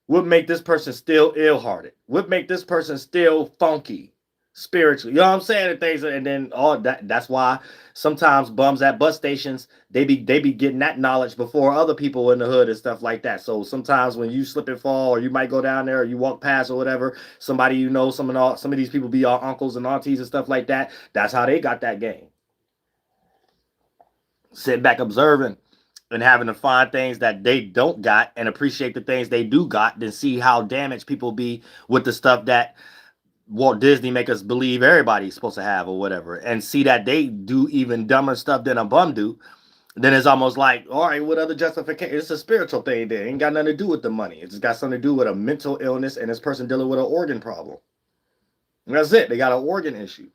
What make this person still ill-hearted? What make this person still funky spiritually? You know what I'm saying? And things, and then all that's why sometimes bums at bus stations, they be getting that knowledge before other people in the hood and stuff like that. So sometimes when you slip and fall, or you might go down there, or you walk past or whatever, somebody you know, some of these people be our uncles and aunties and stuff like that. That's how they got that game. Sit back observing and having to find things that they don't got and appreciate the things they do got, then see how damaged people be with the stuff that Walt Disney make us believe everybody's supposed to have or whatever, and see that they do even dumber stuff than a bum do. Then it's almost like, all right, what other justification? It's a spiritual thing. It ain't got nothing to do with the money. It's just got something to do with a mental illness and this person dealing with an organ problem. And that's it. They got an organ issue.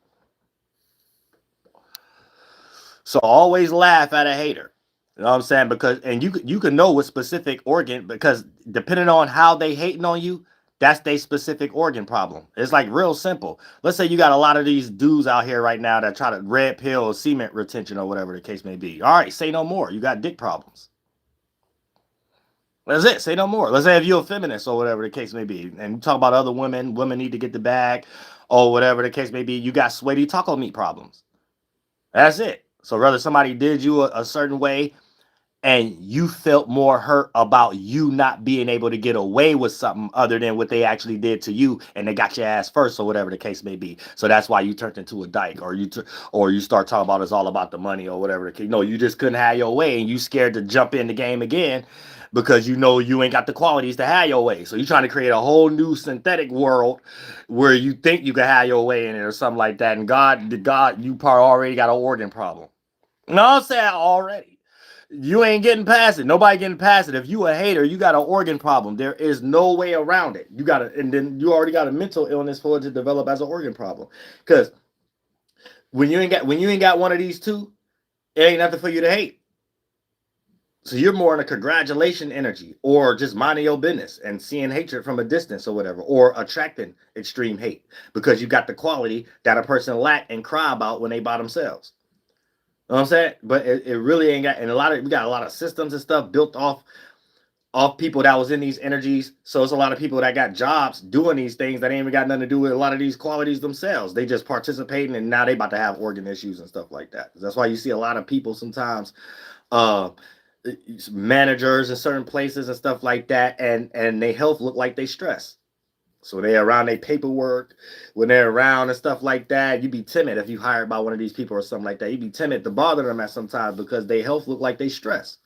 So always laugh at a hater. You know what I'm saying? Because, and you can know what specific organ, because depending on how they hating on you, that's their specific organ problem. It's like real simple. Let's say you got a lot of these dudes out here right now that try to red pill cement retention or whatever the case may be. All right, say no more. You got dick problems. That's it. Say no more. Let's say if you're a feminist or whatever the case may be, and you talk about other women need to get the bag or whatever the case may be, you got sweaty taco meat problems. That's it. So whether somebody did you a certain way and you felt more hurt about you not being able to get away with something other than what they actually did to you, and they got your ass first or whatever the case may be. So that's why you turned into a dyke, or you start talking about it's all about the money or whatever the case. No, you just couldn't have your way, and you scared to jump in the game again because you know you ain't got the qualities to have your way. So you're trying to create a whole new synthetic world where you think you can have your way in it or something like that. And God, you probably already got an organ problem. No, I'm saying already. You ain't getting past it. Nobody getting past it. If you a hater, you got an organ problem. There is no way around it. You got and then you already got a mental illness for it to develop as an organ problem. Because when you ain't got one of these two, it ain't nothing for you to hate. So you're more in a congratulation energy, or just minding your business and seeing hatred from a distance or whatever, or attracting extreme hate because you got the quality that a person lack and cry about when they by themselves. You know what I'm saying? But it really ain't got, and we got a lot of systems and stuff built off people that was in these energies. So it's a lot of people that got jobs doing these things that ain't even got nothing to do with a lot of these qualities themselves. They just participating, and now they about to have organ issues and stuff like that. That's why you see a lot of people sometimes, managers in certain places and stuff like that, and their health look like they stress. So they're around their paperwork, when they're around and stuff like that, you be timid if you hired by one of these people or something like that. You be timid to bother them at some time because their health look like they stress.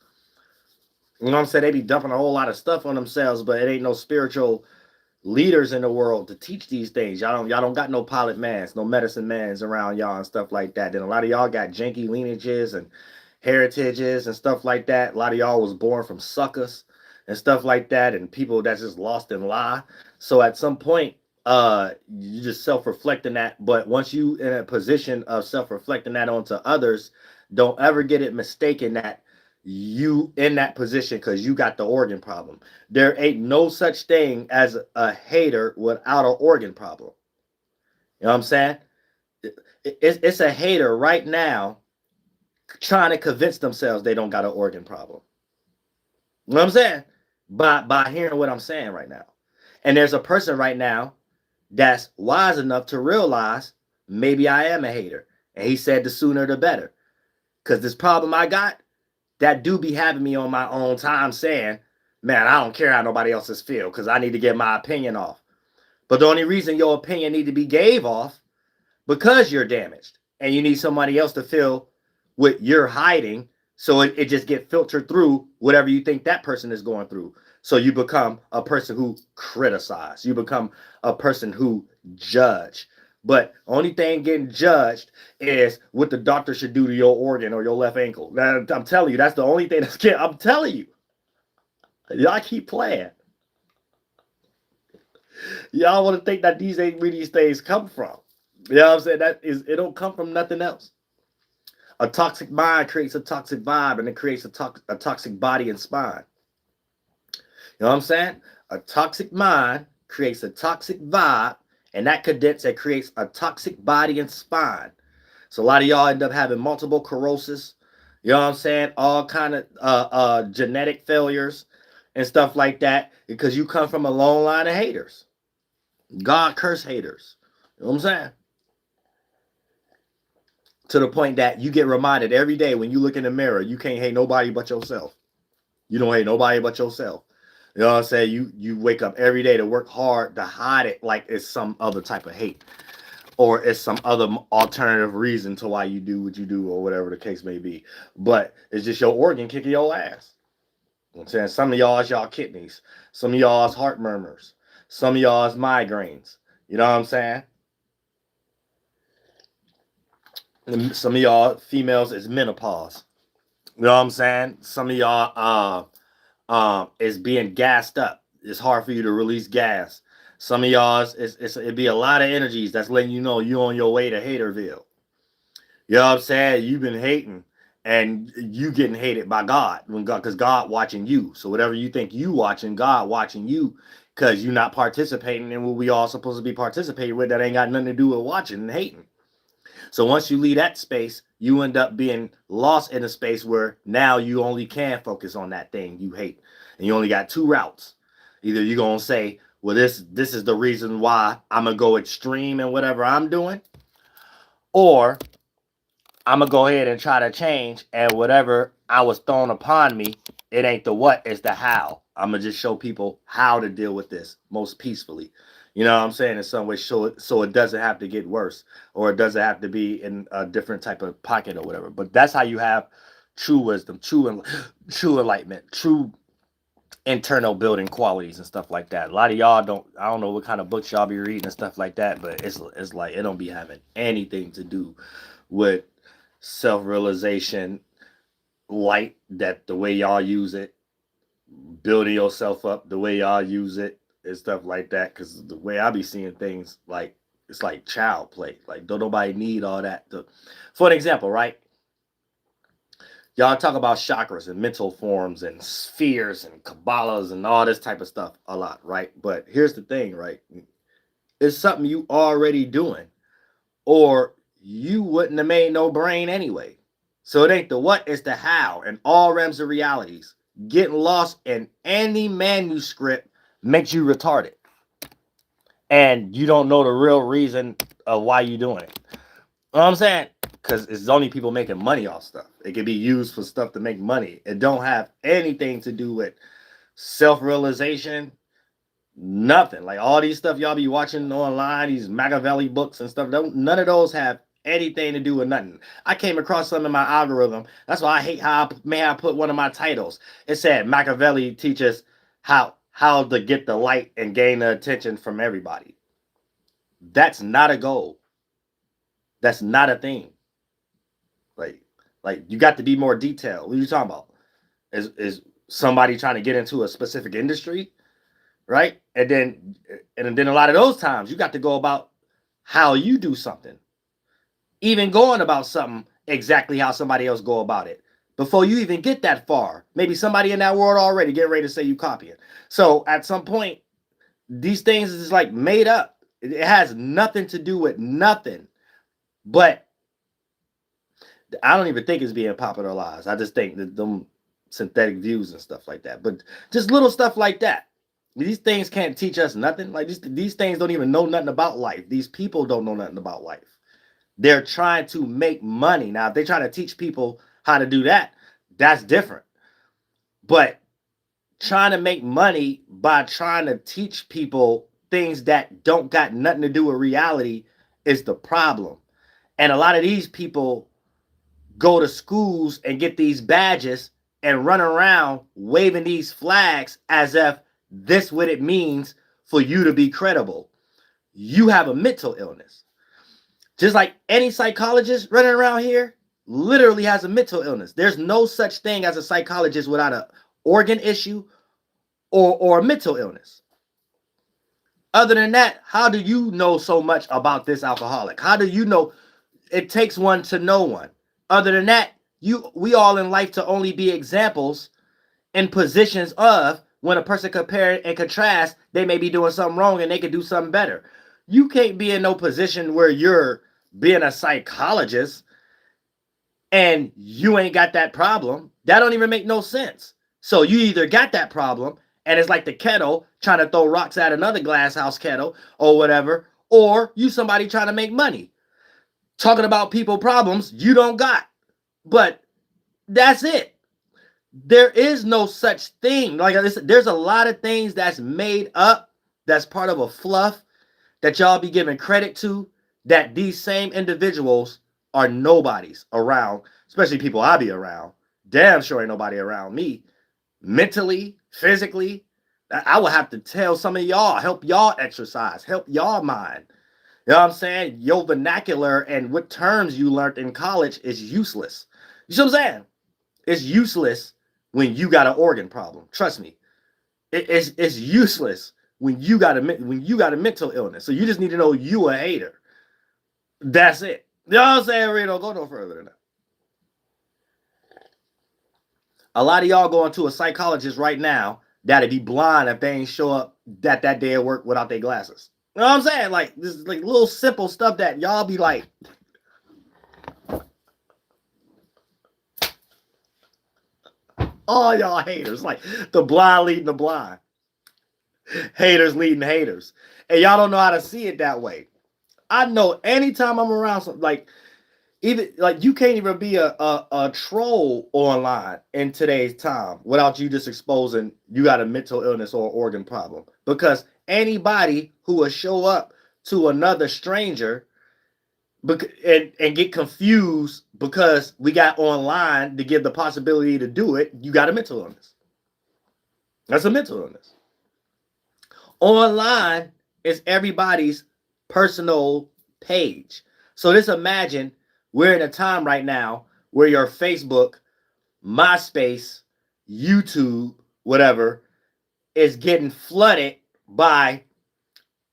You know what I'm saying? They be dumping a whole lot of stuff on themselves, but it ain't no spiritual leaders in the world to teach these things. Y'all don't got no pilot mans, no medicine mans around y'all and stuff like that. Then a lot of y'all got janky lineages and heritages and stuff like that. A lot of y'all was born from suckers and stuff like that, and people that's just lost in lie. So at some point, you just self-reflecting that. But once you in a position of self-reflecting that onto others, don't ever get it mistaken that you in that position because you got the organ problem. There ain't no such thing as a hater without an organ problem. You know what I'm saying? It's a hater right now trying to convince themselves they don't got an organ problem. You know what I'm saying? By hearing what I'm saying right now. And there's a person right now that's wise enough to realize maybe I am a hater. And he said the sooner the better. Because this problem I got, that do be having me on my own time saying, man, I don't care how nobody else's feel because I need to get my opinion off. But the only reason your opinion need to be gave off because you're damaged and you need somebody else to feel what you're hiding, so it just get filtered through whatever you think that person is going through. So you become a person who criticize. You become a person who judge. But only thing getting judged is what the doctor should do to your organ or your left ankle. Now, I'm telling you, that's the only thing that's getting. I'm telling you. Y'all keep playing. Y'all want to think that these ain't where these things come from. You know what I'm saying? It don't come from nothing else. A toxic mind creates a toxic vibe, and it creates a toxic body and spine. You know what I'm saying? A toxic mind creates a toxic vibe, and that creates a toxic body and spine. So a lot of y'all end up having multiple sclerosis. You know what I'm saying? All kind of genetic failures and stuff like that because you come from a long line of haters. God curse haters. You know what I'm saying? To the point that you get reminded every day when you look in the mirror, you can't hate nobody but yourself. You don't hate nobody but yourself. You know what I'm saying? You wake up every day to work hard to hide it like it's some other type of hate. Or it's some other alternative reason to why you do what you do or whatever the case may be. But it's just your organ kicking your ass. You know what I'm saying? Some of y'all is y'all kidneys. Some of y'all is heart murmurs. Some of y'all is migraines. You know what I'm saying? And some of y'all females is menopause. You know what I'm saying? Some of y'all is being gassed up. It's hard for you to release gas. Some of y'all it'd be a lot of energies that's letting you know you on your way to Haterville. You know what I'm saying? You've been hating and you getting hated by God because God watching you. So whatever you think you watching, God watching you because you're not participating in what we all supposed to be participating with that ain't got nothing to do with watching and hating. So once you leave that space, you end up being lost in a space where now you only can focus on that thing you hate. And you only got two routes. Either you're going to say, well, this is the reason why I'm going to go extreme in whatever I'm doing. Or I'm going to go ahead and try to change. And whatever I was thrown upon me, it ain't the what, it's the how. I'm going to just show people how to deal with this most peacefully. You know what I'm saying? In some way, so it doesn't have to get worse, or it doesn't have to be in a different type of pocket or whatever. But that's how you have true wisdom, true enlightenment, true internal building qualities and stuff like that. A lot of y'all I don't know what kind of books y'all be reading and stuff like that, but it's like it don't be having anything to do with self-realization light that the way y'all use it, building yourself up the way y'all use it and stuff like that. Because the way I be seeing things, like it's like child play. Like don't nobody need all that. For an example, right? Y'all talk about chakras and mental forms and spheres and Kabbalahs and all this type of stuff a lot, right? But here's the thing, right? It's something you already doing, or you wouldn't have made no brain anyway. So it ain't the what, it's the how, and all realms of realities. Getting lost in any manuscript makes you retarded. And you don't know the real reason of why you're doing it. You know what I'm saying? Because it's only people making money off stuff. It can be used for stuff to make money. It don't have anything to do with self-realization, nothing. Like all these stuff y'all be watching online, these Machiavelli books and stuff, none of those have anything to do with nothing. I came across some in my algorithm. That's why I hate how I put one of my titles. It said Machiavelli teaches how to get the light and gain the attention from everybody. That's not a goal. That's not a thing. Like you got to be more detailed. What are you talking about? Is somebody trying to get into a specific industry, right? And then a lot of those times you got to go about how you do something. Even going about something exactly how somebody else go about it. Before you even get that far, maybe somebody in that world already getting ready to say you copying. So at some point, these things is like made up. It has nothing to do with nothing. But I don't even think it's being popularized. I just think that them synthetic views and stuff like that. But just little stuff like that. These things can't teach us nothing. Like these things don't even know nothing about life. These people don't know nothing about life. They're trying to make money. Now, if they're trying to teach people how to do that, that's different. But trying to make money by trying to teach people things that don't got nothing to do with reality is the problem. And a lot of these people go to schools and get these badges and run around waving these flags as if this what it means for you to be credible. You have a mental illness. Just like any psychologist running around here literally has a mental illness. There's no such thing as a psychologist without an organ issue or a mental illness. Other than that, how do you know so much about this alcoholic? How do you know? It takes one to know one. Other than that, we all in life to only be examples in positions of when a person compare and contrast, they may be doing something wrong and they could do something better. You can't be in no position where you're being a psychologist and you ain't got that problem. That don't even make no sense. So you either got that problem and it's like the kettle trying to throw rocks at another glass house kettle or whatever, or you somebody trying to make money. Talking about people problems you don't got. But that's it. There is no such thing. Like I said, there's a lot of things that's made up, that's part of a fluff that y'all be giving credit to, that these same individuals are nobodies around, especially people I be around. Damn sure ain't nobody around me. Mentally, physically, I would have to tell some of y'all, help y'all exercise, help y'all mind. You know what I'm saying? Your vernacular and what terms you learned in college is useless. You see what I'm saying? It's useless when you got an organ problem. Trust me. It's useless when you got a mental illness. So you just need to know you a hater. That's it. You know what I'm saying? We don't go no further than that. A lot of y'all going to a psychologist right now that'd be blind if they ain't show up that day at work without their glasses. You know what I'm saying? Like this is like little simple stuff that y'all be like, all y'all haters, like the blind leading the blind, haters leading haters, and y'all don't know how to see it that way. I know anytime I'm around something like, even like you can't even be a troll online in today's time without you just exposing you got a mental illness or organ problem, because anybody who will show up to another stranger and get confused because we got online to give the possibility to do it, you got a mental illness. That's a mental illness. Online is everybody's personal page. So just imagine we're in a time right now where your Facebook MySpace, YouTube, whatever, is getting flooded by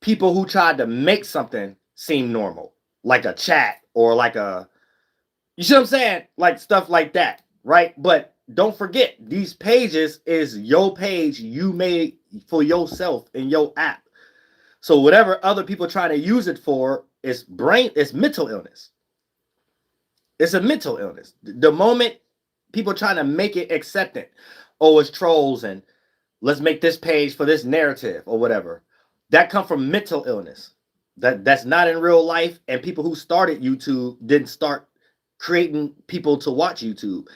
people who tried to make something seem normal, like a chat or like a, you see what I'm saying? Like stuff like that, right? But don't forget, these pages is your page you made for yourself in your app. So whatever other people trying to use it for is it's mental illness. It's a mental illness. The moment people trying to make it accepted, oh, it's trolls and let's make this page for this narrative or whatever, that come from mental illness. That's not in real life. And people who started YouTube didn't start creating people to watch YouTube.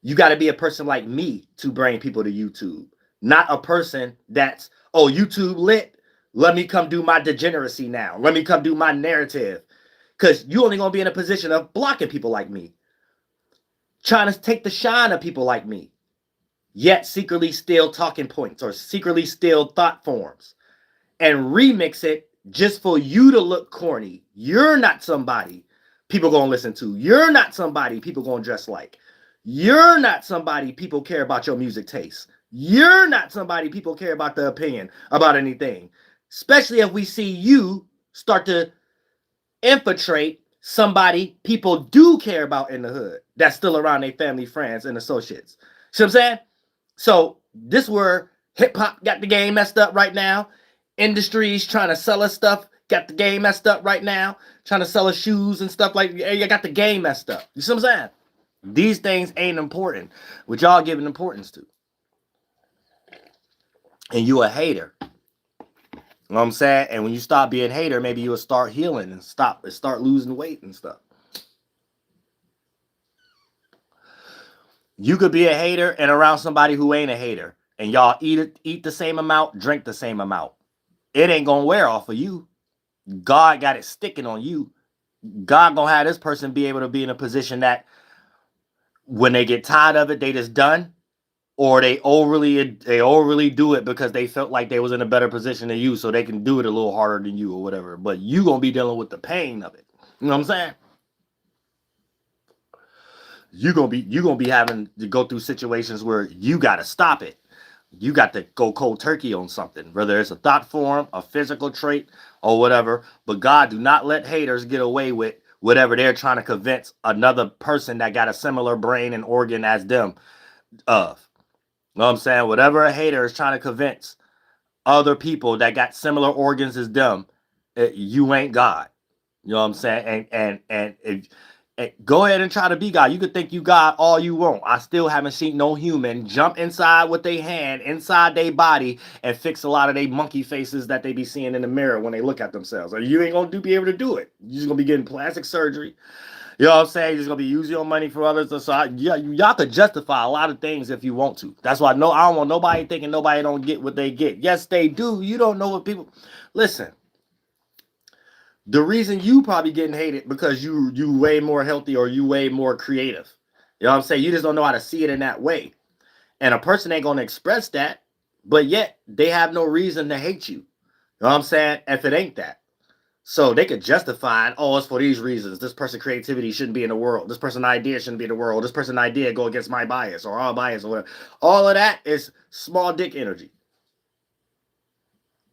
You got to be a person like me to bring people to YouTube, not a person that's, oh, YouTube lit, let me come do my degeneracy now. Let me come do my narrative. Because you only going to be in a position of blocking people like me, trying to take the shine of people like me, yet secretly steal talking points or secretly steal thought forms and remix it just for you to look corny. You're not somebody people going to listen to. You're not somebody people going to dress like. You're not somebody people care about your music taste. You're not somebody people care about the opinion about anything. Especially if we see you start to infiltrate somebody people do care about in the hood that's still around their family, friends, and associates. See what I'm saying? So this where hip-hop got the game messed up right now. Industries trying to sell us stuff got the game messed up right now. Trying to sell us shoes and stuff like that. You got the game messed up. You see what I'm saying? These things ain't important, which y'all giving importance to. And you a hater. You know what I'm saying? And when you stop being a hater, maybe you'll start healing and start losing weight and stuff. You could be a hater and around somebody who ain't a hater. And y'all eat the same amount, drink the same amount. It ain't going to wear off of you. God got it sticking on you. God going to have this person be able to be in a position that when they get tired of it, they just done. Or they overly do it because they felt like they was in a better position than you, so they can do it a little harder than you or whatever. But you gonna be dealing with the pain of it. You know what I'm saying? You gonna be having to go through situations where you gotta stop it. You got to go cold turkey on something, whether it's a thought form, a physical trait, or whatever. But God do not let haters get away with whatever they're trying to convince another person that got a similar brain and organ as them of. You know what I'm saying? Whatever a hater is trying to convince other people that got similar organs as them, you ain't God. You know what I'm saying? And go ahead and try to be God. You could think you God all you want. I still haven't seen no human jump inside with their hand, inside their body, and fix a lot of their monkey faces that they be seeing in the mirror when they look at themselves. Or you ain't going to be able to do it. You're just going to be getting plastic surgery. You know what I'm saying? You're just going to be using your money for others. So y'all could justify a lot of things if you want to. That's why I don't want nobody thinking nobody don't get what they get. Yes, they do. You don't know what people... Listen. The reason you probably getting hated because you way more healthy or you way more creative. You know what I'm saying? You just don't know how to see it in that way. And a person ain't going to express that, but yet they have no reason to hate you. You know what I'm saying? If it ain't that. So they could justify it. Oh, it's for these reasons. This person's creativity shouldn't be in the world. This person's idea shouldn't be in the world. This person's idea go against my bias or our bias or whatever. All of that is small dick energy.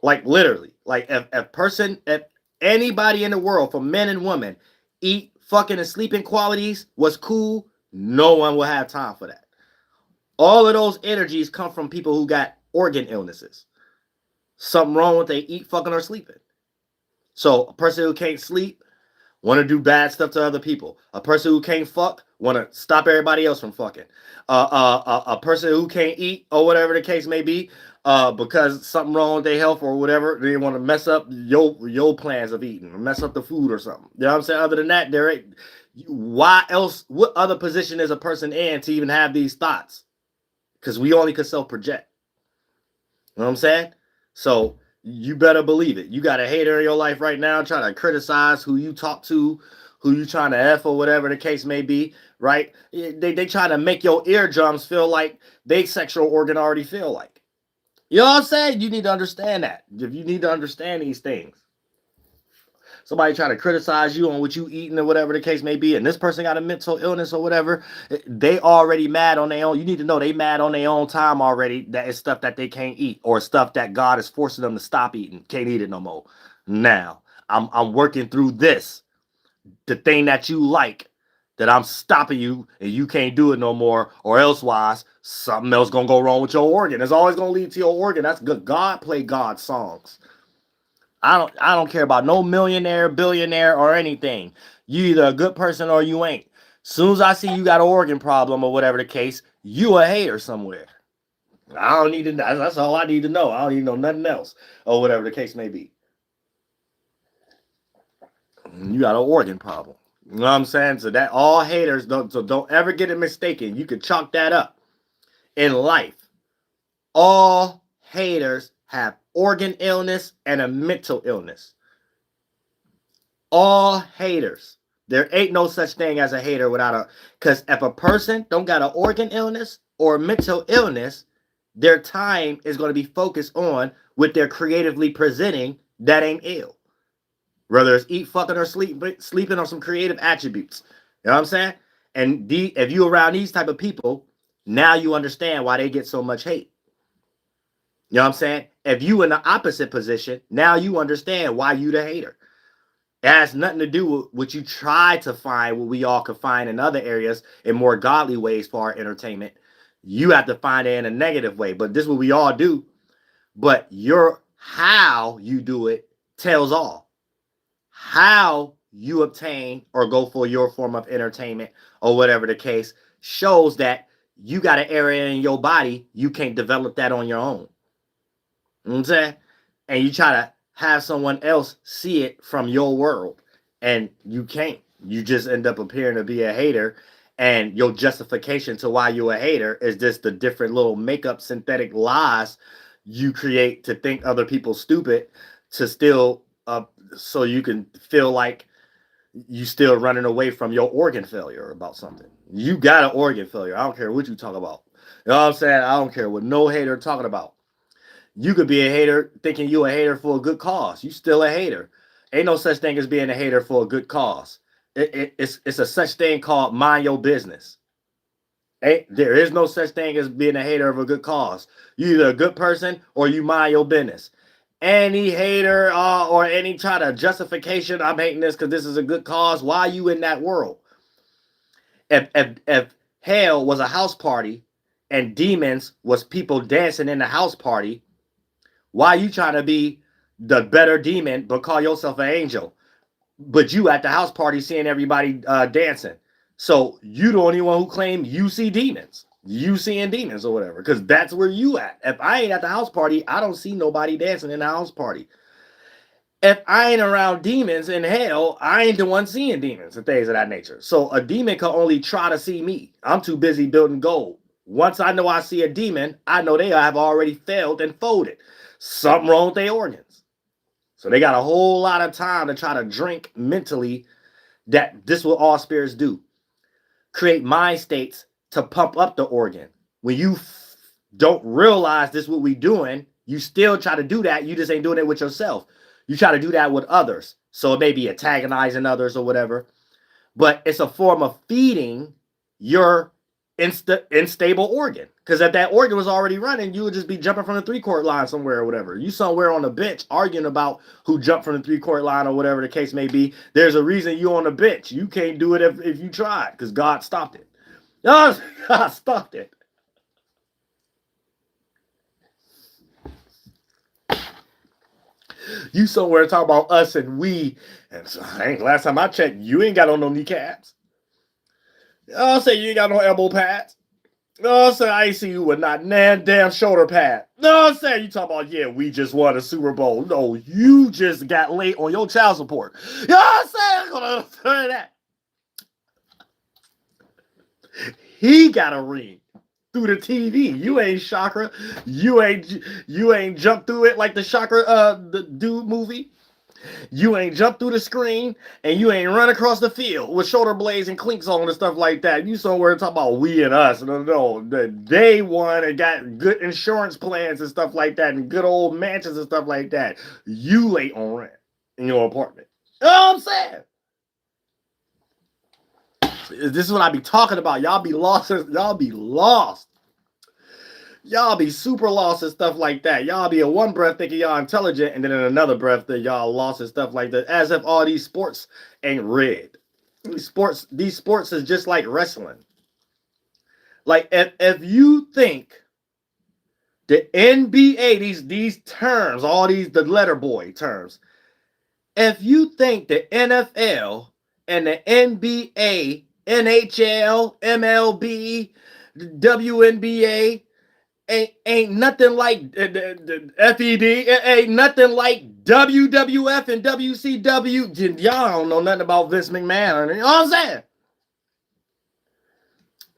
Like literally. Like if anybody in the world, for men and women, eat, fucking, and sleeping qualities was cool, no one will have time for that. All of those energies come from people who got organ illnesses. Something wrong with they eat, fucking, or sleeping. So a person who can't sleep want to do bad stuff to other people. A person who can't fuck want to stop everybody else from fucking. A person who can't eat or whatever the case may be, because something wrong with their health or whatever, they want to mess up your plans of eating, or mess up the food or something. You know what I'm saying? Other than that, there ain't. Why else? What other position is a person in to even have these thoughts? Because we only could self-project. You know what I'm saying? So you better believe it. You got a hater in your life right now trying to criticize who you talk to, who you trying to F or whatever the case may be, right? They trying to make your eardrums feel like they sexual organ already feel like. You know what I'm saying? You need to understand that. If you need to understand these things. somebody try to criticize you on what you eating or whatever the case may be, and this person got a mental illness or whatever, they already mad on their own. You need to know they mad on their own time already. That is stuff that they can't eat, or stuff that God is forcing them to stop eating. Can't eat it no more. Now I'm working through this, the thing that you like, that I'm stopping you and you can't do it no more, or elsewise something else gonna go wrong with your organ. It's always gonna lead to your organ. That's good. God play God's songs. I don't care about no millionaire, billionaire, or anything. You either a good person or you ain't. Soon as I see you got an organ problem or whatever the case, you a hater somewhere. I don't need to. That's all I need to know. I don't need to know nothing else or whatever the case may be. You got an organ problem. You know what I'm saying? So that all haters don't ever get it mistaken. You can chalk that up. In life, all haters have organ illness and a mental illness. All haters. There ain't no such thing as a hater without a, because if a person don't got an organ illness or a mental illness, their time is going to be focused on what they're creatively presenting that ain't ill. Whether it's eat, fucking, or sleeping, or some creative attributes. You know what I'm saying? And if you around these type of people, now you understand why they get so much hate. You know what I'm saying? If you in the opposite position, now you understand why you the hater. It has nothing to do with what you try to find, what we all could find in other areas in more godly ways for our entertainment. You have to find it in a negative way, but this is what we all do. But how you do it tells all. How you obtain or go for your form of entertainment or whatever the case shows that you got an area in your body, you can't develop that on your own. You know what I'm saying? And you try to have someone else see it from your world, and you can't. You just end up appearing to be a hater, and your justification to why you're a hater is just the different little makeup synthetic lies you create to think other people stupid, to still so you can feel like you still running away from your organ failure about something. You got an organ failure. I don't care what you talk about. You know what I'm saying? I don't care what no hater talking about. You could be a hater thinking you a hater for a good cause. You still a hater. Ain't no such thing as being a hater for a good cause. It's a such thing called mind your business. There is no such thing as being a hater of a good cause. You either a good person or you mind your business. Any hater or any try to justification, I'm hating this because this is a good cause. Why are you in that world? If hell was a house party and demons was people dancing in the house party, why you trying to be the better demon but call yourself an angel? But you at the house party seeing everybody dancing. So you the only one who claim you see demons. You seeing demons or whatever, because that's where you at. If I ain't at the house party, I don't see nobody dancing in the house party. If I ain't around demons in hell, I ain't the one seeing demons and things of that nature. So a demon can only try to see me. I'm too busy building gold. Once I know I see a demon, I know they have already failed and folded. Something wrong with their organs. So they got a whole lot of time to try to drink mentally. That this is what all spirits do. Create mind states to pump up the organ. When you don't realize this is what we doing, you still try to do that. You just ain't doing it with yourself. You try to do that with others. So it may be antagonizing others or whatever. But it's a form of feeding your unstable organ. Because if that organ was already running, you would just be jumping from the 3-court line somewhere or whatever. You somewhere on the bench arguing about who jumped from the 3-court line or whatever the case may be. There's a reason you on the bench. You can't do it if you tried, because God stopped it. God stopped it. You somewhere talking about us and we. And so, last time I checked, you ain't got on no kneecaps. I'll say you ain't got no elbow pads. No, I'm saying I ain't see you with not damn shoulder pad. No, I'm saying you talking about, yeah, we just won a Super Bowl. No, you just got late on your child support. You know what I'm saying? I'm gonna say that. He got a ring through the TV. You ain't chakra. You ain't jumped through it like the chakra the dude movie. You ain't jumped through the screen, and you ain't run across the field with shoulder blades and clinks on and stuff like that. You somewhere talking about we and us. No, they won and got good insurance plans and stuff like that, and good old mansions and stuff like that. You late on rent in your apartment. You know what I'm saying? This is what I be talking about. Y'all be lost. Y'all be lost. Y'all be super lost and stuff like that. Y'all be in one breath thinking y'all intelligent, and then in another breath that y'all lost and stuff like that. As if all these sports ain't rigged. These sports is just like wrestling. Like if you think the NBA, these terms, all these the letter boy terms, if you think the NFL and the NBA, NHL, MLB, WNBA ain't nothing like the FED. It ain't nothing like WWF and WCW. Y'all don't know nothing about Vince McMahon. You know what I'm saying?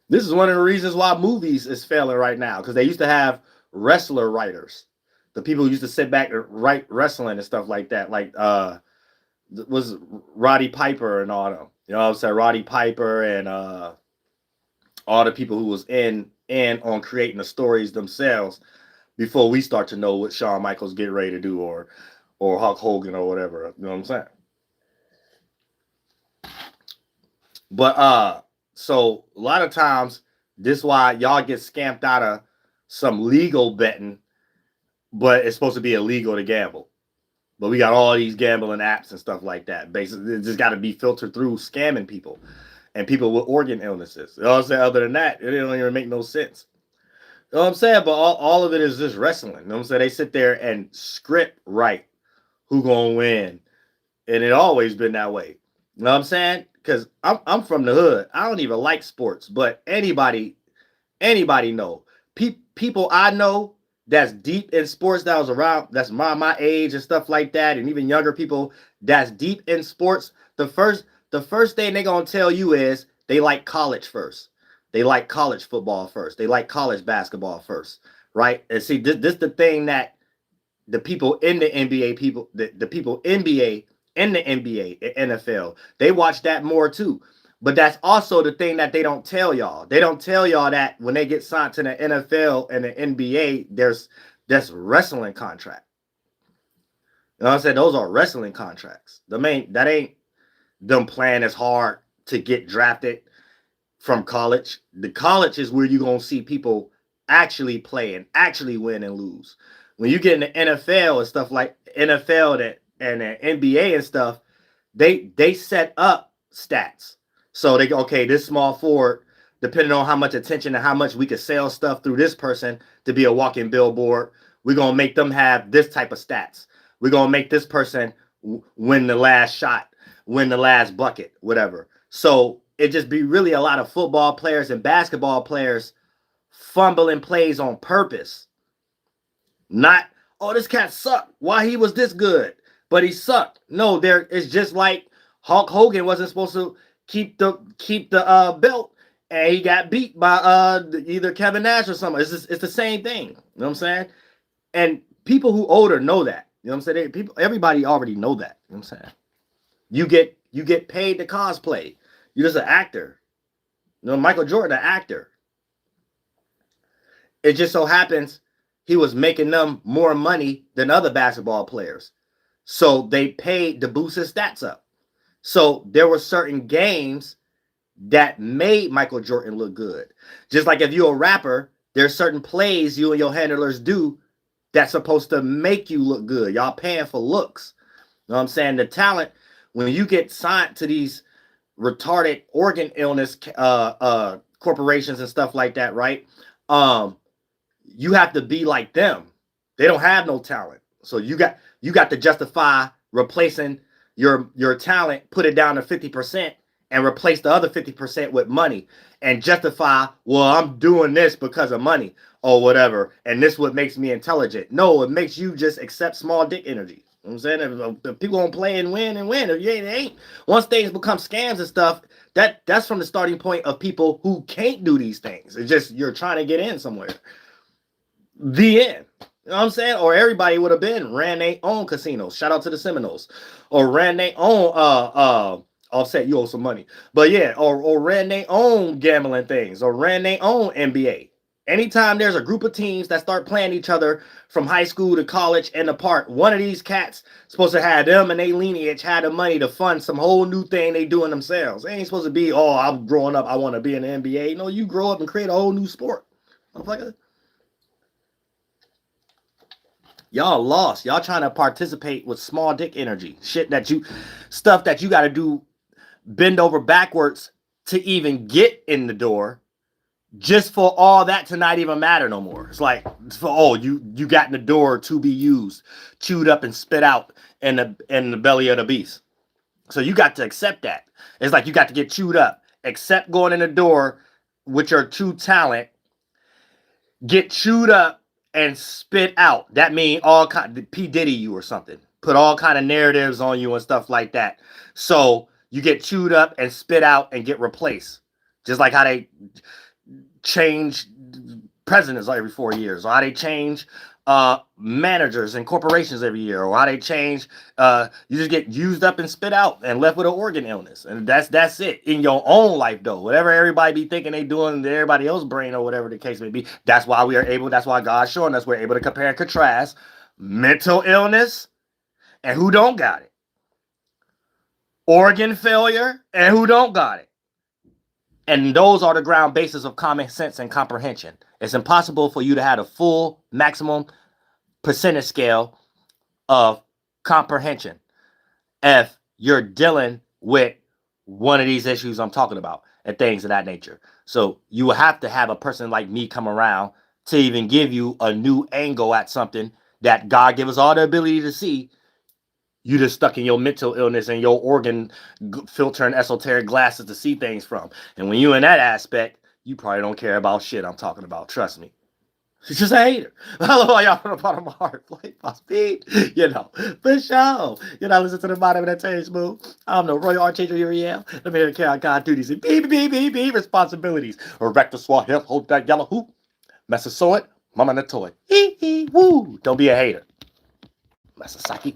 This is one of the reasons why movies is failing right now, because they used to have wrestler writers, the people who used to sit back and write wrestling and stuff like that. Like was Roddy Piper and all them. You know what I'm saying? Roddy Piper and all the people who was in on creating the stories themselves before we start to know what Shawn Michaels get ready to do or Hulk Hogan or whatever. You know what I'm saying? But so a lot of times this is why y'all get scammed out of some legal betting, but it's supposed to be illegal to gamble. But we got all these gambling apps and stuff like that. Basically, it just got to be filtered through scamming people and people with organ illnesses. You know what I'm saying? Other than that, it don't even make no sense. You know what I'm saying? But all of it is just wrestling. You know what I'm saying? They sit there and script write who gonna win. And it always been that way. You know what I'm saying? Because I'm from the hood. I don't even like sports, but anybody know. People I know that's deep in sports that was around, that's my age and stuff like that, and even younger people that's deep in sports, the first thing they gonna tell you is they like college first. They like college football first. They like college basketball first, right? And see, this the thing that the people in the NBA, the people NBA in the NBA, NFL, they watch that more too. But that's also the thing that they don't tell y'all. They don't tell y'all that when they get signed to the NFL and the NBA, that's wrestling contract. You know what I'm saying? Those are wrestling contracts. That ain't them playing as hard to get drafted from college. The college is where you're gonna see people actually play and actually win and lose. When you get in the NFL and stuff like NFL and the NBA and stuff, they set up stats. So they go, okay, this small forward, depending on how much attention and how much we can sell stuff through this person to be a walking billboard, we're going to make them have this type of stats. We're going to make this person win the last shot, win the last bucket, whatever. So it just be really a lot of football players and basketball players fumbling plays on purpose. Not, oh, this cat sucked. Why he was this good, but he sucked. No, it's just like Hulk Hogan wasn't supposed to keep the belt, and he got beat by either Kevin Nash or something. It's the same thing. You know what I'm saying? And people who older know that. You know what I'm saying? Everybody already know that. You know what I'm saying? You get paid to cosplay. You're just an actor. You know, Michael Jordan, an actor. It just so happens he was making them more money than other basketball players. So they paid to boost his stats up. So there were certain games that made Michael Jordan look good. Just like if you're a rapper, there's certain plays you and your handlers do that's supposed to make you look good. Y'all paying for looks. You know what I'm saying? The talent, when you get signed to these retarded organ illness corporations and stuff like that, right? You have to be like them. They don't have no talent. So you got to justify replacing your talent, put it down to 50% and replace the other 50% with money and justify, well, I'm doing this because of money or whatever. And this what makes me intelligent. No, it makes you just accept small dick energy. You know what I'm saying? If people don't play and win and win. If you ain't. Once things become scams and stuff, that's from the starting point of people who can't do these things. It's just you're trying to get in somewhere. The end. You know what I'm saying? Or everybody would have ran their own casinos. Shout out to the Seminoles. Or ran their own Offset, you owe some money. But yeah, or ran their own gambling things, or ran their own NBA. Anytime there's a group of teams that start playing each other from high school to college and apart, one of these cats supposed to have them and they lineage had the money to fund some whole new thing they doing themselves. It ain't supposed to be, oh, I'm growing up, I want to be in the NBA. No, you grow up and create a whole new sport. Motherfucker. Y'all lost. Y'all trying to participate with small dick energy. Stuff that you got to do, bend over backwards to even get in the door, just for all that to not even matter no more. It's like, you got in the door to be used, chewed up and spit out in the belly of the beast. So you got to accept that. It's like you got to get chewed up, accept going in the door with your true talent, get chewed up, and spit out. That mean all kind P. Diddy you or something. Put all kind of narratives on you and stuff like that. So you get chewed up and spit out and get replaced. Just like how they change presidents every 4 years, or how they change managers and corporations every year, or how they change you just get used up and spit out and left with an organ illness. And that's it. In your own life though, whatever everybody be thinking they doing to everybody else's brain or whatever the case may be, that's why God's showing us we're able to compare and contrast mental illness and who don't got it, organ failure and who don't got it. And those are the ground basis of common sense and comprehension. It's impossible for you to have a full maximum percentage scale of comprehension if you're dealing with one of these issues I'm talking about and things of that nature. So you will have to have a person like me come around to even give you a new angle at something that God give us all the ability to see. You just stuck in your mental illness and your organ filter and esoteric glasses to see things from. And when you in that aspect, you probably don't care about shit I'm talking about. Trust me. She's just a hater. Hello, y'all from the bottom of my heart. Like my speed, for sure. Listen to the bottom of that tape smooth. I'm the Royal Archangel Uriel. Let me hear carry out God duties and beep responsibilities. Erect the swat hip, hold that yellow hoop. Massasoit, mama the toy. Hee hee woo. Don't be a hater. Masasaki.